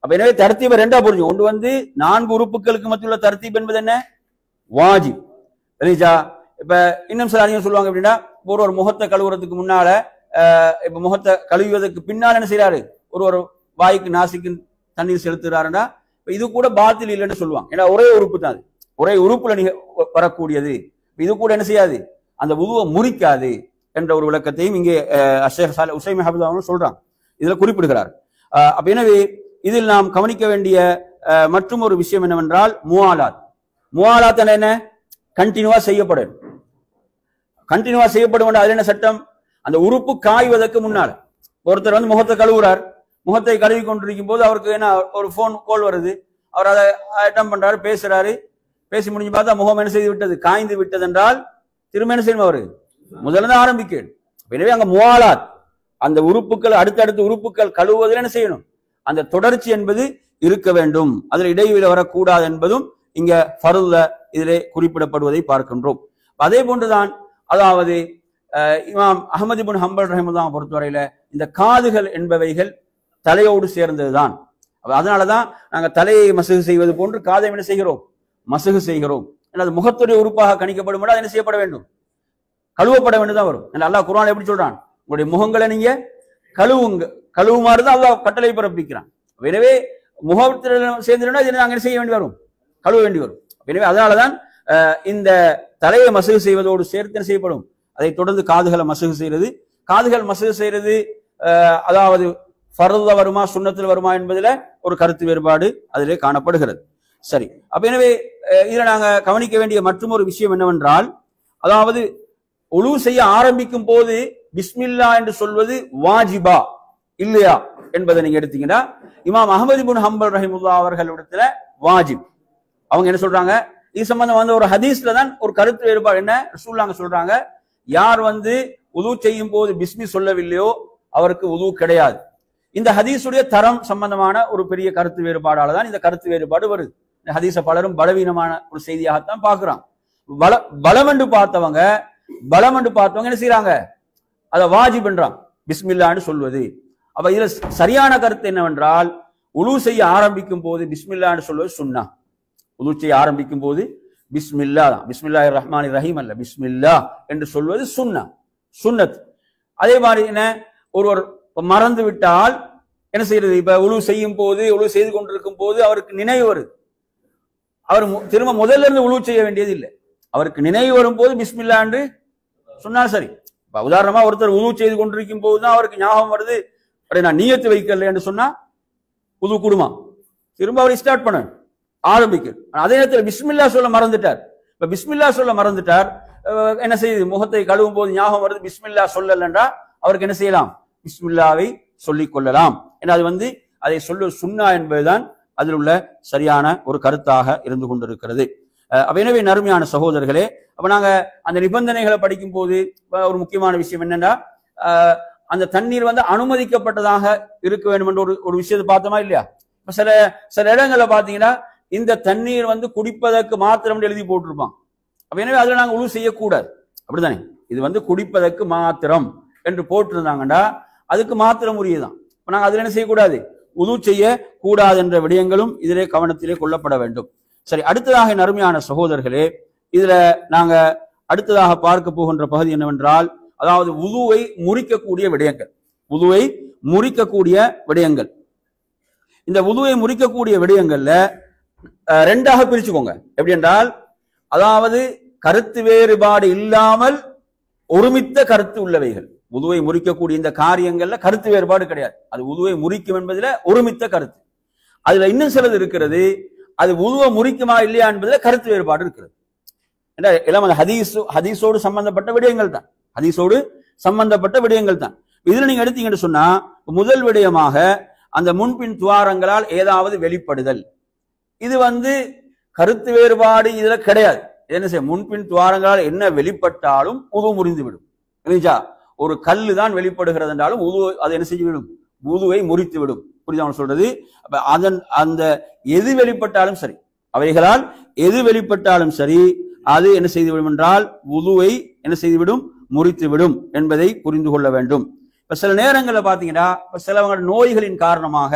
அப்ப எனவே தர்தீபை 2ஆ புரிஞ்சு. ஒன்று 4 உறுப்புகளுக்கு மத்தியுள்ள தர்தீப் என்பது என்ன, வாஜிப். இப்ப இன்னும் சில அறிஞர் சொல்லுவாங்க அப்படின்னா, ஒரு முகத்தை கழுவுறதுக்கு முன்னால, இப்ப முகத்தை கழுவுவதற்கு பின்னால் என்ன செய்யறாரு, ஒரு வாய்க்கு நாசிக்கு தண்ணீர் செலுத்துறாருன்னா இது கூட பாத்தில் இல்லைன்னு சொல்லுவாங்க. ஏன்னா ஒரே உறுப்பு தான், ஒரே உறுப்புல வரக்கூடியது. இது கூட என்ன செய்யாது, அந்த வுதுவை முறிக்காது என்ற ஒரு விளக்கத்தையும் இங்கே ஷேக் சாலிஹ் உஸைமீன் ஹஃபிஸஹுல்லாஹ் சொல்றாங்க, இதுல குறிப்பிடுகிறார். அப்ப எனவே இதில் நாம் கவனிக்க வேண்டிய மற்றும் ஒரு விஷயம் என்னவென்றால், முவாலாத் என்ன, கண்டினியூவா செய்யப்படும். கண்டினியூவா செய்யப்படும். அதுல என்ன சட்டம், அந்த உறுப்பு காய்வதற்கு முன்னால ஒருத்தர் முகத்தை கழுவுறார், முகத்தை கழுவி கொண்டிருக்கும் போது அவருக்கு என்ன ஒரு போன் கால் வருது, அவர் அதை அட்டன் பண்றாரு, பேசுறாரு, பேசி முடிஞ்சு பார்த்தா முகம் என்ன செய்து விட்டது, காய்ந்து விட்டது என்றால் திரும்ப என்ன செய்யணும், அவரு முதல்ல தான் ஆரம்பிக்க. எனவே அங்க முவாலாத், அந்த உறுப்புகள் அடுத்தடுத்த உறுப்புகள் கழுவுவதில் என்ன செய்யணும், அந்த தொடர்ச்சி என்பது இருக்க வேண்டும், அதில் இடைவெளி வரக்கூடாது என்பதும் இங்க ஃபர்துல இதிலே குறிப்பிடப்படுவதை பார்க்கின்றோம். அதே போன்றுதான், அதாவது இமாம் அஹ்மத் இப்னு ஹம்பல் ரஹிமஹுல்லாஹ் பொறுத்தவரையில இந்த காதுகள் என்பவைகள் தலையோடு சேர்ந்ததுதான். அதனாலதான் நாங்க தலையை மசகு செய்வது போன்று காதை என்ன செய்கிறோம், மசகு செய்கிறோம். அது முகத்துடைய உறுப்பாக கணிக்கப்படும், அது என்ன செய்யப்பட வேண்டும், கழுவப்பட வேண்டும் தான் வரும். அல்லாஹ் குர்ஆன்ல எப்படி சொல்றான், உங்களுடைய முகங்களை நீங்க கழுவுமாறு தான் அல்லாஹ் கட்டளை பிறப்பிக்கிறான். எனவே முகத்தில் சேர்ந்துனா நாங்க என்ன செய்ய வேண்டி வரும், கழுவ வேண்டி வரும். எனவே அதனாலதான் இந்த தலையை மசகு செய்வதோடு சேர்த்து என்ன செய்யப்படும், அதை தொடர்ந்து காதுகளை மசகு செய்யறது. காதுகள் மசகு செய்யறது அதாவது ஃபர்துல வருமா சுன்னத்தில் வருமா என்பதுல ஒரு கருத்து வேறுபாடு அதிலே காணப்படுகிறது. சரி, அப்ப எனவே இதுல நாங்க கவனிக்க வேண்டிய மற்றும் ஒரு விஷயம் என்னவென்றால், அதாவது உலு செய்ய ஆரம்பிக்கும் போது பிஸ்மில்லா என்று சொல்வது வாஜிபா இல்லையா என்பதை நீங்க எடுத்தீங்கன்னா, இமாம் அஹ்மது இப்னு ஹம்பல் ரஹிமுல்லாஹ் அவர்களிடத்துல வாஜிப். அவங்க என்ன சொல்றாங்க, இது சம்பந்தம் வந்து ஒரு ஹதீஸ்ல தான் ஒரு கருத்து வேறுபாடு. என்ன ரசூலுல்லாஹ் சொல்றாங்க, யார் வந்து உது செய்யும் போது பிஸ்மி சொல்லவில்லையோ அவருக்கு உது கிடையாது. இந்த ஹதீஸுடைய தரம் சம்பந்தமான ஒரு பெரிய கருத்து வேறுபாடால தான் இந்த கருத்து வேறுபாடு வருது. இந்த ஹதீஸ பலரும் பலவீனமான ஒரு செய்தியாகத்தான் பார்க்கிறான். பலமண்டு பார்த்தவங்க என்ன செய்யறாங்க, அதை வாஜிப் என்றாங்க பிஸ்மில்லான்னு சொல்வது. அப்ப இதுல சரியான கருத்து என்னவென்றால், உலு செய்ய ஆரம்பிக்கும் போது பிஸ்மில்லான்னு சொல்வது சுன்னா. உலு செய்ய ஆரம்பிக்கும் போது பிஸ்மில்லா தான், பிஸ்மில்லாஹிர் ரஹ்மானிர் ரஹீம் அல்ல, பிஸ்மில்லா என்று சொல்வது சுன்னா, சுன்னத். அதே மாதிரி என்ன, ஒருவர் மறந்து விட்டால் என்ன செய்யறது, இப்ப உலு செய்யும் போது உலு செய்து கொண்டிருக்கும் போது அவருக்கு நினைவு வருது, அவர் திரும்ப முதல்ல இருந்து உலு செய்ய வேண்டியது இல்லை. அவருக்கு நினைவு வரும் போது பிஸ்மில்லா என்று சொன்னா சரி. உதாரணமா ஒருத்தர் உலு செய்து கொண்டிருக்கும் போதுதான் அவருக்கு ஞாபகம் வருது, நான் நியத்து வைக்கல என்று சொன்னா உது கூடுமா, திரும்ப அவர் ஸ்டார்ட் பண்ண ஆரம்பிக்க. அதே நேரத்தில் பிஸ்மில்லா சொல்ல மறந்துட்டார். இப்ப பிஸ்மில்லா சொல்ல மறந்துட்டார், என்ன செய்யுது, முகத்தை கழுவும் போது ஞாபகம் வருது பிஸ்மில்லா சொல்லலன்றா அவருக்கு என்ன செய்யலாம், பிஸ்மில்லாவை சொல்லிக் கொள்ளலாம். ஏன்னா அது வந்து அதை சொல்ல சுன்னா என்பதுதான் அதில் உள்ள சரியான ஒரு கருத்தாக இருந்து கொண்டிருக்கிறது. அப்ப எனவே நறுமையான சகோதரர்களே, அப்ப நாங்க அந்த நிபந்தனைகளை படிக்கும் போது ஒரு முக்கியமான விஷயம் என்னன்னா, அந்த தண்ணீர் வந்து அனுமதிக்கப்பட்டதாக இருக்க வேண்டும் என்ற ஒரு விஷயத்தை பார்த்தோமா இல்லையா. இப்ப சில இடங்கள்ல பாத்தீங்கன்னா இந்த தண்ணீர் வந்து குடிப்பதற்கு மாத்திரம் எழுதி போட்டிருப்பான். அப்ப எனவே அதுல நாங்க உழு செய்யக்கூடாது, அப்படித்தானே. இது வந்து குடிப்பதற்கு மாத்திரம் என்று போட்டிருந்தாங்கடா அதுக்கு மாத்திரம் உரியதான். இப்ப நாங்க அதுல என்ன செய்யக்கூடாது, உது செய்ய கூடாது என்ற விடயங்களும் இதிலே கவனத்திலே கொள்ளப்பட வேண்டும். சரி, அடுத்ததாக நறுமையான சகோதரர்களே, இதுல நாங்க அடுத்ததாக பார்க்க போகின்ற பகுதி என்னவென்றால், அதாவது உதுவை முறிக்கக்கூடிய விடயங்கள். உதுவை முறிக்கக்கூடிய விடயங்கள். இந்த உதுவை முறிக்கக்கூடிய விடயங்கள்ல ரெண்டாக பிரிச்சுக்கோங்க. எப்படி என்றால், அதாவது கருத்து வேறுபாடு இல்லாமல் ஒருமித்த கருத்து உள்ளவைகள். உதுவை முறிக்கக்கூடிய இந்த காரியங்கள்ல கருத்து வேறுபாடு கிடையாது, அது உதுவை முறிக்கும் என்பதுல ஒருமித்த கருத்து. அதுல இன்னும் சிலது இருக்கிறது, அது உதுவை முறிக்குமா இல்லையா என்பதுல கருத்து வேறுபாடு இருக்கிறது. எல்லாம் அந்த ஹதீஸோடு சம்பந்தப்பட்ட விடயங்கள் தான், ஹதீஸோடு சம்பந்தப்பட்ட விடயங்கள் தான். இதுல நீங்க எடுத்தீங்கன்னு சொன்னா, முதல் விடயமாக அந்த முன்பின் துவாரங்களால் ஏதாவது வெளிப்படுதல், இது வந்து கருத்து வேறுபாடு இதுல கிடையாது. என்ன செய்ய, முன்பின் துவாரங்களால் என்ன வெளிப்பட்டாலும் உது முறிந்துவிடும். இல்லையா, ஒரு கல்லு தான் வெளிப்படுகிறது என்றாலும் உது அதை என்ன செய்துவிடும், உதுவை முறித்து விடும். புரியுதா சொல்றது. அப்ப அந்த எது வெளிப்பட்டாலும் சரி, அவைகளால் எது வெளிப்பட்டாலும் சரி, அது என்ன செய்துவிடும் என்றால் உதுவை என்ன செய்துவிடும், முறித்து விடும் என்பதை புரிந்து கொள்ள வேண்டும். இப்ப சில நேரங்களில் பாத்தீங்கன்னா, இப்ப சிலவங்க நோய்களின் காரணமாக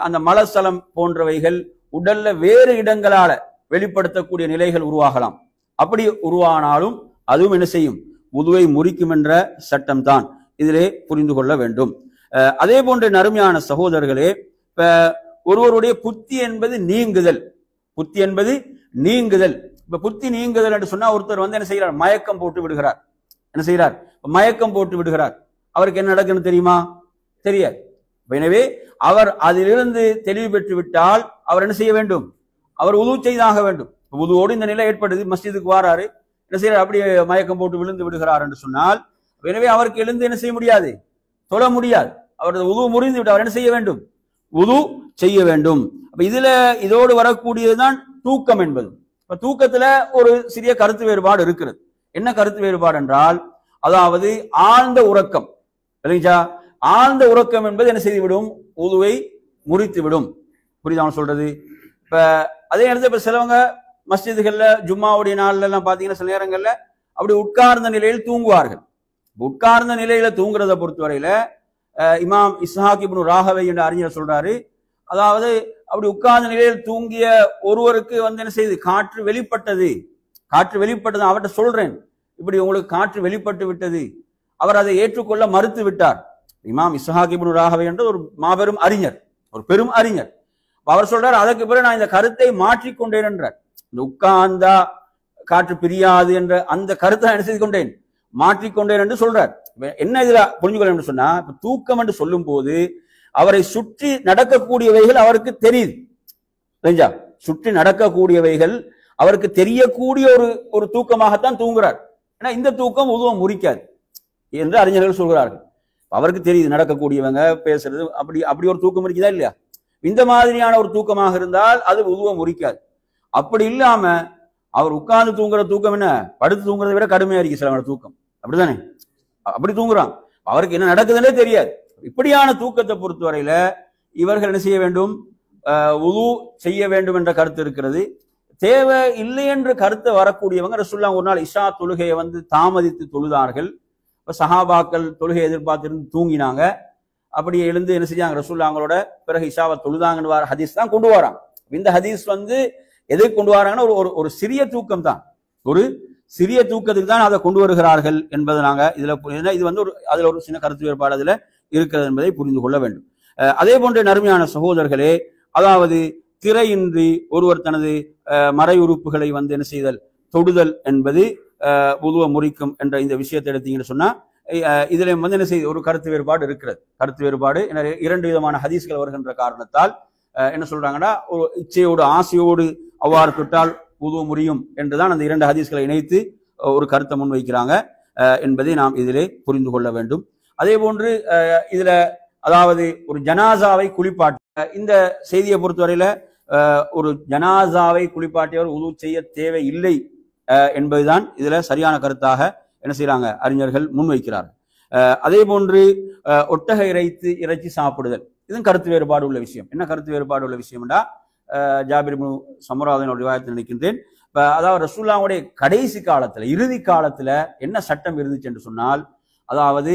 அந்த மலசலம் போன்றவைகள் உடல்ல வேறு இடங்களால வெளிப்படுத்தக்கூடிய நிலைகள் உருவாகலாம். அப்படி உருவானாலும் அதுவும் என்ன செய்யும், உதுவை முறிக்கும் என்ற சட்டம் தான் இதிலே புரிந்து கொள்ள வேண்டும். அதே போன்ற நறுமையான சகோதரர்களே, இப்ப ஒருவருடைய புத்தி என்பது நீங்குதல், புத்தி என்பது நீங்குதல். இப்ப புத்தி நீங்குதல் என்று சொன்னா, ஒருத்தர் வந்து என்ன செய்கிறார், மயக்கம் போட்டு விடுகிறார். என்ன செய்கிறார், மயக்கம் போட்டு விடுகிறார். அவருக்கு என்ன நடக்குன்னு தெரியுமா, தெரியாது. எனவே அவர் அதிலிருந்து தெளிவு பெற்று விட்டால் அவர் என்ன செய்ய வேண்டும், அவர் உது செய்தாக வேண்டும். உதுவோடு இந்த நிலை ஏற்படுது, மஸ்ஜிதுக்கு வாராரு, என்ன செய்யறார், அப்படியே மயக்கம் போட்டு விழுந்து விடுகிறார் என்று சொன்னால், எனவே அவருக்கு எழுந்து என்ன செய்ய முடியாது, தொழ முடியாது. அவரது உது முறிந்து விட்டு அவர் என்ன செய்ய வேண்டும், உது செய்ய வேண்டும். அப்ப இதுல இதோடு வரக்கூடியதுதான் தூக்கம் என்பது. இப்ப தூக்கத்துல ஒரு சிறிய கருத்து வேறுபாடு இருக்கிறது. என்ன கருத்து வேறுபாடு என்றால், அதாவது ஆழ்ந்த உறக்கம். இல்லைங்களா, ஆழ்ந்த உறக்கம் என்பது என்ன செய்துவிடும், உதுவை முறித்து விடும். புரியுதா சொல்றது. இப்ப அதே நேரத்தில் இப்ப சிலவங்க மஸ்ஜிதுகள்ல ஜும்மாவுடைய நாள்ல எல்லாம் பாத்தீங்கன்னா சில நேரங்கள்ல அப்படி உட்கார்ந்த நிலையில் தூங்குவார்கள். உட்கார்ந்த நிலையில தூங்குறதை பொறுத்தவரையில இமாம் இஸ்ஹாக் இப்னு ராஹவை என்ற அறிஞர் சொல்றாரு, அதாவது அப்படி உட்கார்ந்த நிலையில் தூங்கிய ஒருவருக்கு வந்து என்ன செய்யுது, காற்று வெளிப்பட்டது, காற்று வெளிப்பட்டது, அவர்கிட்ட சொல்றேன் இப்படி உங்களுக்கு காற்று வெளிப்பட்டு விட்டது. அவர் அதை ஏற்றுக்கொள்ள மறுத்து விட்டார். இமாம் இஸ்ஹாக் இப்னு ராஹவை என்ற ஒரு மாபெரும் அறிஞர், ஒரு பெரும் அறிஞர். அவர் சொல்றார், அதற்கு பிறகு நான் இந்த கருத்தை மாற்றிக்கொண்டேன் என்றார். இந்த உட்கார்ந்தா காற்று பிரியாது என்ற அந்த கருத்தை என்ன செய்து கொண்டேன், மாற்றிக்கொண்டேன் என்று சொல்றார். என்ன இதுல புரிஞ்சுக்கொள்ள என்று சொன்னா, தூக்கம் என்று சொல்லும் போது அவரை சுற்றி நடக்கக்கூடியவைகள் அவருக்கு தெரியுது. தெரிஞ்சா சுற்றி நடக்கக்கூடியவைகள் அவருக்கு தெரியக்கூடிய ஒரு தூக்கமாகத்தான் தூங்குறார். ஏன்னா இந்த தூக்கம் உதுவை முறிக்காது என்று அறிஞர்கள் சொல்கிறார்கள். அவருக்கு தெரியுது நடக்கக்கூடியவங்க பேசுறது, அப்படி ஒரு தூக்கம் இருக்குதா இல்லையா? இந்த மாதிரியான ஒரு தூக்கமாக இருந்தால் அது உதுவை முறிக்காது. அப்படி இல்லாம அவர் உட்கார்ந்து தூங்குற தூக்கம் என்ன, படுத்து தூங்குறதை விட கடுமையா இருக்கு சில தூக்கம். அப்படித்தானே? அப்படி தூங்குறான், அவருக்கு என்ன நடக்குதுன்னே தெரியாது. இப்படியான தூக்கத்தை பொறுத்தவரையில இவர்கள் என்ன செய்ய வேண்டும்? உது செய்ய வேண்டும் என்ற கருத்து இருக்கிறது. தேவை இல்லை என்ற கருத்தை வரக்கூடியவங்க ரசூலுல்லாஹ் ஒரு நாள் இஷா தொழுகையை தாமதித்து தொழுதார்கள். இப்ப சஹாபாக்கள் தொழுகையை எதிர்பார்த்திருந்து தூங்கினாங்க. அப்படியே எழுந்து என்ன செஞ்சாங்க? ரசூலுல்லாஹ்ங்களோட பிறகு இஷாவை தொழுதாங்கன்னு வர ஹதீஸ் தான் கொண்டு வராங்க. இந்த ஹதீஸ் எதை கொண்டு வராங்கன்னா ஒரு சிறிய தூக்கம் தான், ஒரு சிறிய தூக்கத்துக்கு தான் அதை கொண்டு வருகிறார்கள் என்பதை நாங்க இதுல இது அதுல ஒரு சின்ன கருத்து வேறுபாடு அதுல இருக்கிறது என்பதை புரிந்து கொள்ள வேண்டும். அதே போன்ற நறுமையான சகோதரர்களே, அதாவது திரையின்றி ஒருவர் தனது மறை உறுப்புகளை என்ன செய்தல், தொடுதல் என்பது உதுவை முறிக்கும் என்ற இந்த விஷயத்தை எடுத்தீங்கன்னு சொன்னா இதுல என்ன செய்ய ஒரு கருத்து வேறுபாடு இருக்கிறது. கருத்து வேறுபாடு இரண்டு விதமான ஹதீஸ்கள் வருகின்ற காரணத்தால் என்ன சொல்றாங்கன்னா, ஒரு இச்சையோடு ஆசையோடு அவ்வாறு தொட்டால் உதுவு முறியும் என்றுதான் அந்த இரண்டு ஹதீஸ்களை இணைத்து ஒரு கருத்தை முன்வைக்கிறாங்க என்பதை நாம் இதிலே புரிந்து கொள்ள வேண்டும். அதே போன்று இதுல அதாவது ஒரு ஜனாசாவை குளிப்பாட்ட இந்த செய்தியை பொறுத்தவரையில ஒரு ஜனாசாவை குளிப்பாட்டியவர் உது செய்ய தேவை இல்லை என்பதுதான் இதுல சரியான கருத்தாக என்ன செய்யறாங்க அறிஞர்கள் முன்வைக்கிறார்கள். அதே போன்று ஒட்டக இறைச்சி சாப்பிடுதல், இதுவும் கருத்து வேறுபாடு உள்ள விஷயம். என்ன கருத்து வேறுபாடு உள்ள விஷயம்டா, ஜாபிர் இப்னு சமுராவின் ரிவாயத்தில் நினைக்கின்றேன். அதாவது ரசூலுல்லாஹ்வுடைய கடைசி காலத்துல, இறுதி காலத்துல என்ன சட்டம் இருந்துச்சு என்று சொன்னால், அதாவது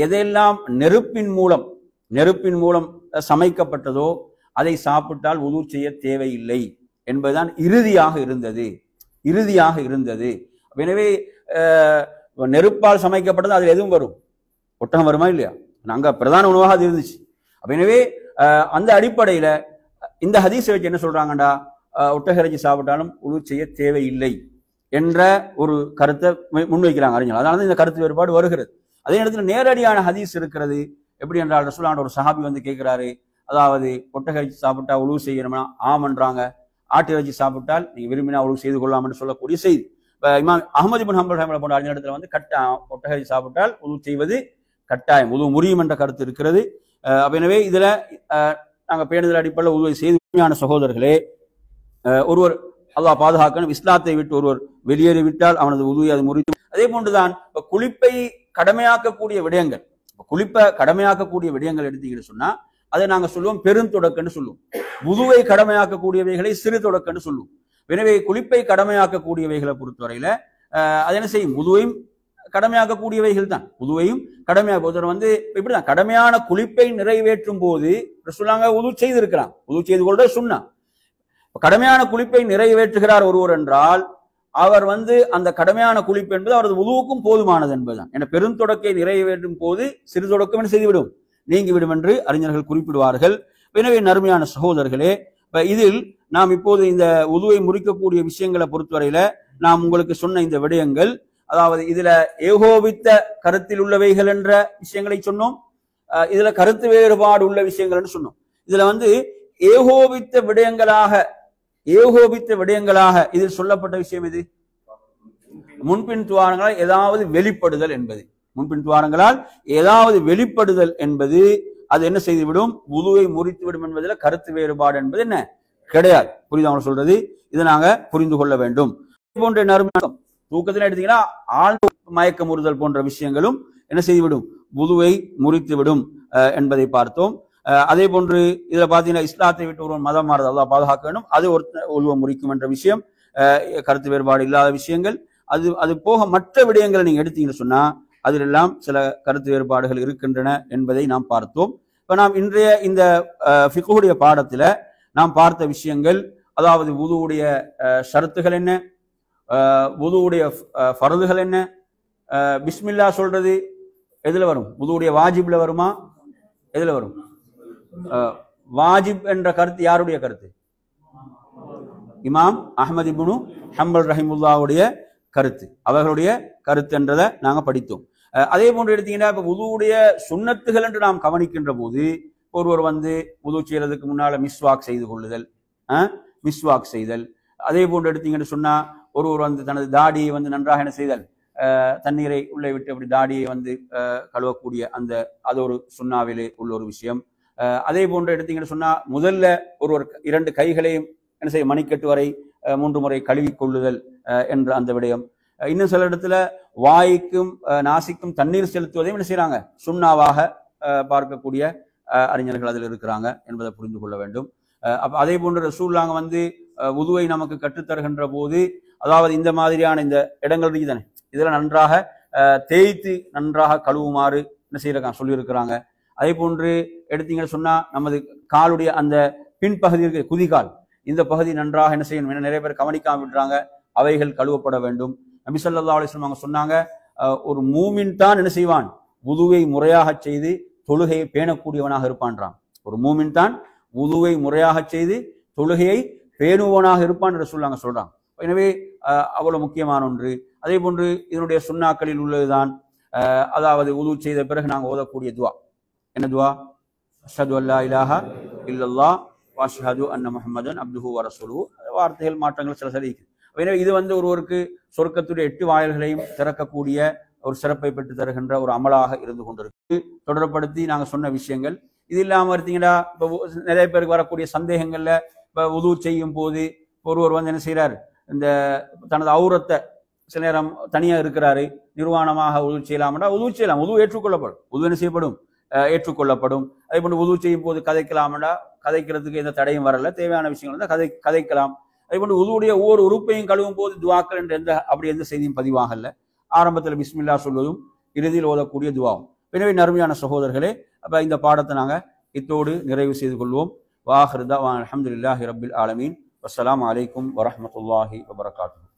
எதெல்லாம் நெருப்பின் மூலம் சமைக்கப்பட்டதோ அதை சாப்பிட்டால் உது செய்ய தேவையில்லை என்பதுதான் இறுதியாக இருந்தது. எனவே நெருப்பால் சமைக்கப்பட்டது அதில் எதுவும் வரும், ஒட்டகம் வருமா இல்லையா? அங்க பிரதான உணவாக அது இருந்துச்சு. எனவே அந்த அடிப்படையில இந்த ஹதீஸை வச்சு என்ன சொல்றாங்கடா, ஒட்டக இறைச்சி சாப்பிட்டாலும் உது செய்ய தேவையில்லை என்ற ஒரு கருத்தை முன்வைக்கிறாங்க அறிஞர்கள். அதனால இந்த கருத்து வேறுபாடு வருகிறது. அதே நேரத்தில் நேரடியான ஹதீஸ் இருக்கிறது. எப்படி என்றால், ரசூலுல்லாஹ் ஒரு சஹாபி கேட்கிறாரு, அதாவது ஒட்டக இறைச்சி சாப்பிட்டா உழுவு செய்யணும்னா ஆமன்றாங்க, ஆட்டு இறைச்சி சாப்பிட்டால் நீங்க விரும்பினா உழுவு செய்து கொள்ளலாம் என்று சொல்லக்கூடிய செய்தி. இமாம் அஹ்மது இப்னு ஹம்பல் ரஹிமஹுல்லாஹ் போன்ற அறிஞரிடத்துல ஒட்டக இறைச்சி சாப்பிட்டால் உழுவு செய்வது கட்டாயம், உழுவு முறியும் என்ற கருத்து இருக்கிறது. எனவே இதுல நாங்க பேணுதல் அடிப்படையில் உழுவை செய்து சகோதரர்களே, ஒருவர் அல்லாஹ் பாதுகாக்கணும், இஸ்லாத்தை விட்டு ஒருவர் வெளியேறிவிட்டால் அவனது உதுவை அது முறித்து. அதே போன்றுதான் குளிப்பை கடமையாக்கக்கூடிய விடயங்கள் எடுத்தீங்கன்னு சொன்னா அதை நாங்க சொல்லுவோம் பெருந்தொடக்கன்னு சொல்லுவோம். உதுவை கடமையாக்கக்கூடியவைகளை சிறு தொடக்கன்னு சொல்லுவோம். எனவே குளிப்பை கடமையாக்கக்கூடியவைகளை பொறுத்தவரையில அது என்ன செய்யும், உதுவையும் கடமையாக்கக்கூடியவைகள் தான். உதுவையும் கடமையாக இப்படிதான் கடமையான குளிப்பை நிறைவேற்றும் போது ரசூலுல்லாஹ் உது செய்திருக்கிறான், உது செய்து கொள்ற சுன்னா. கடமையான குளிப்பை நிறைவேற்றுகிறார் ஒருவர் என்றால் அவர் அந்த கடமையான குளிப்பு என்பது அவரது உதுவுக்கும் போதுமானது என்பதுதான். என பெருந்தொடக்கை நிறைவேற்றும் போது சிறு தொடக்கம் என்ன செய்துவிடும், நீங்கிவிடும் என்று அறிஞர்கள் குறிப்பிடுவார்கள். எனவே நறுமையான சகோதரர்களே, இதில் நாம் இப்போது இந்த உதுவை முறிக்கக்கூடிய விஷயங்களை பொறுத்தவரையில நாம் உங்களுக்கு சொன்ன இந்த விடயங்கள், அதாவது இதுல ஏகோபித்த கருத்தில் உள்ளவைகள் என்ற விஷயங்களை சொன்னோம், இதுல கருத்து வேறுபாடு உள்ள விஷயங்கள் என்று சொன்னோம். இதுல ஏகோபித்த விடயங்களாக இதில் சொல்லப்பட்ட விஷயம் எது? முன்பின் துவாரங்களால் ஏதாவது வெளிப்படுதல் என்பது. முன்பின் துவாரங்களால் ஏதாவது வெளிப்படுதல் என்பது அது என்ன செய்துவிடும், உதுவை முறித்துவிடும் என்பதில் கருத்து வேறுபாடு என்பது என்ன கிடையாது. புரியுது அவங்க சொல்றது? இதை நாங்க புரிந்து கொள்ள வேண்டும். போன்ற நறுமணம் தூக்கத்தில் எடுத்தீங்கன்னா ஆழ்ந்த மயக்க முறுதல் போன்ற விஷயங்களும் என்ன செய்துவிடும், உதுவை முறித்துவிடும் என்பதை பார்த்தோம். அதே போன்று இதுல பாத்தீங்கன்னா இஸ்லாத்தை விட்டு ஒருவன் மதம் மாறுது, அல்லாஹ் பாதுகாக்க வேண்டும், அது ஒரு உதுவை முறிக்கும் என்ற விஷயம் கருத்து வேறுபாடு இல்லாத விஷயங்கள். அது போக மற்ற விடயங்களை நீங்க எடுத்தீங்கன்னு சொன்னா அதிலெல்லாம் சில கருத்து வேறுபாடுகள் இருக்கின்றன என்பதை நாம் பார்த்தோம். இப்ப நாம் இன்றைய இந்த ஃபிக்ஹுடைய பாடத்துல நாம் பார்த்த விஷயங்கள், அதாவது உதுவுடைய ஷரத்துகள் என்ன, உதுவுடைய ஃபர்துகள் என்ன, பிஸ்மில்லா சொல்றது எதுல வரும், உதுவுடைய வாஜிப்ல வருமா, எதுல வரும்? வாஜிப் என்ற கருத்து யாருடைய கருத்து? இமாம் அஹ்மது இப்னு ஹம்பல் ரஹிமுல்லாவுடைய கருத்து, அவர்களுடைய கருத்து என்றதை நாங்க படித்தோம். அதே போன்று எடுத்தீங்கன்னா இப்ப உதுவுடைய சுன்னத்துகள் என்று நாம் கவனிக்கின்ற போது ஒருவர் வந்து உது செய்யறதுக்கு முன்னால மிஸ்வாக் செய்து கொள்ளுதல், மிஸ்வாக் செய்தல். அதே போன்று எடுத்தீங்கன்னு சொன்னா ஒருவர் வந்து தனது தாடியை வந்து நன்றாக என்ன செய்தல், தண்ணீரை உள்ளே விட்டு அப்படி தாடியை வந்து கழுவக்கூடிய அந்த அது ஒரு சுன்னாவிலே உள்ள ஒரு விஷயம். அதே போன்று எடுத்தீங்கன்னு சொன்னா முதல்ல ஒருவர் 2 கைகளையும் என்ன செய்ய மணிக்கட்டு வரை 3 முறை கழுவி கொள்ளுதல் என்ற அந்த விடயம். இன்னும் சில இடத்துல வாய்க்கும் நாசிக்கும் தண்ணீர் செலுத்துவதையும் என்ன செய்யறாங்க சுன்னாவாக பார்க்கக்கூடிய அறிஞர்கள் அதில் இருக்கிறாங்க என்பதை புரிந்து கொள்ள வேண்டும். அதே போன்று ரசூலுல்லாஹ் வந்து உதுவை நமக்கு கற்றுத்தருகின்ற போது அதாவது இந்த மாதிரியான இந்த இடங்கள் தானே இதுல நன்றாக தேய்த்து நன்றாக கழுவுமாறு என்ன செய்யறாங்க சொல்லியிருக்கிறாங்க. அதே போன்று எடுத்தீங்கன்னு சொன்னா நமது காலுடைய அந்த பின்பகுதி இருக்கு குதிகால், இந்த பகுதி நன்றாக என்ன செய்யணும், நிறைய பேர் கவனிக்காம விடுறாங்க, அவைகள் கழுவப்பட வேண்டும். நபி ஸல்லல்லாஹு அலைஹி வஸல்லம் அவங்க சொன்னாங்க, ஒரு மூமின் தான் என்ன செய்வான், உதுவை முறையாக செய்து தொழுகையை பேணக்கூடியவனாக இருப்பான்றான். ஒரு மூமின் தான் உதுவை முறையாக செய்து தொழுகையை பேணுவனாக இருப்பான் என்று சொல்றாங்க. எனவே அவ்வளவு முக்கியமான ஒன்று. அதே போன்று இதனுடைய சுன்னாக்களில் உள்ளதுதான் அதாவது உது செய்த பிறகு நாங்கள் ஓதக்கூடிய துவா. என்ன துவா? அஷ்ஹது அல்லா இலாஹா இல்லல்லாஹ் வ அஷ்ஹது அன்ன முஹம்மதன் அப்துஹு வ ரசூலுஹு. வார்த்தைகள் மாற்றங்கள் சில சரி. எனவே இது வந்து ஒருவருக்கு சொர்க்கத்துடைய 8 வாயில்களையும் திறக்கக்கூடிய ஒரு சிறப்பை பெற்று தருகின்ற ஒரு அமலாக இருந்து கொண்டிருக்கு. தொடர்படுத்தி நாங்க சொன்ன விஷயங்கள் இது இல்லாம இருந்தீங்கன்னா இப்போ நிறைய பேருக்கு வரக்கூடிய சந்தேகங்கள்ல இப்போ உது செய்யும் போது ஒருவர் வந்து என்ன செய்யறாரு, இந்த தனது ஔரத்தை சில நேரம் தனியா இருக்கிறாரு, நிர்வாணமாக உது செய்யலாம்னா உது செய்யலாம், உது ஏற்றுக்கொள்ளப்படும், உது என்ன செய்யப்படும், ஏற்றுக்கொள்ளப்படும். அதே போன்று உது செய்யும் போது கதைக்கலாம்னா கதைக்கிறதுக்கு எந்த தடையும் வரல, தேவையான விஷயங்கள் இருந்தால் கதைக்கலாம். அதே போன்று உதுவுடைய ஒவ்வொரு உறுப்பையும் கழுவும் போது துவாக்கள் என்ற எந்த செய்தியும் பதிவாகல. ஆரம்பத்தில் பிஸ்மில்லா சொல்வதும் இறுதியில் ஓதக்கூடிய துவாவும். எனவே நறுமையான சகோதரர்களே, அப்ப இந்த பாடத்தை நாங்க இத்தோடு நிறைவு செய்து கொள்வோம். வாஹிர் தஅவானா அல்ஹம்துலில்லாஹி ரப்பில் ஆலமீன். வஸ்ஸலாமு அலைக்கும் வரஹ்மத்துல்லாஹி வபரகாத்துஹு.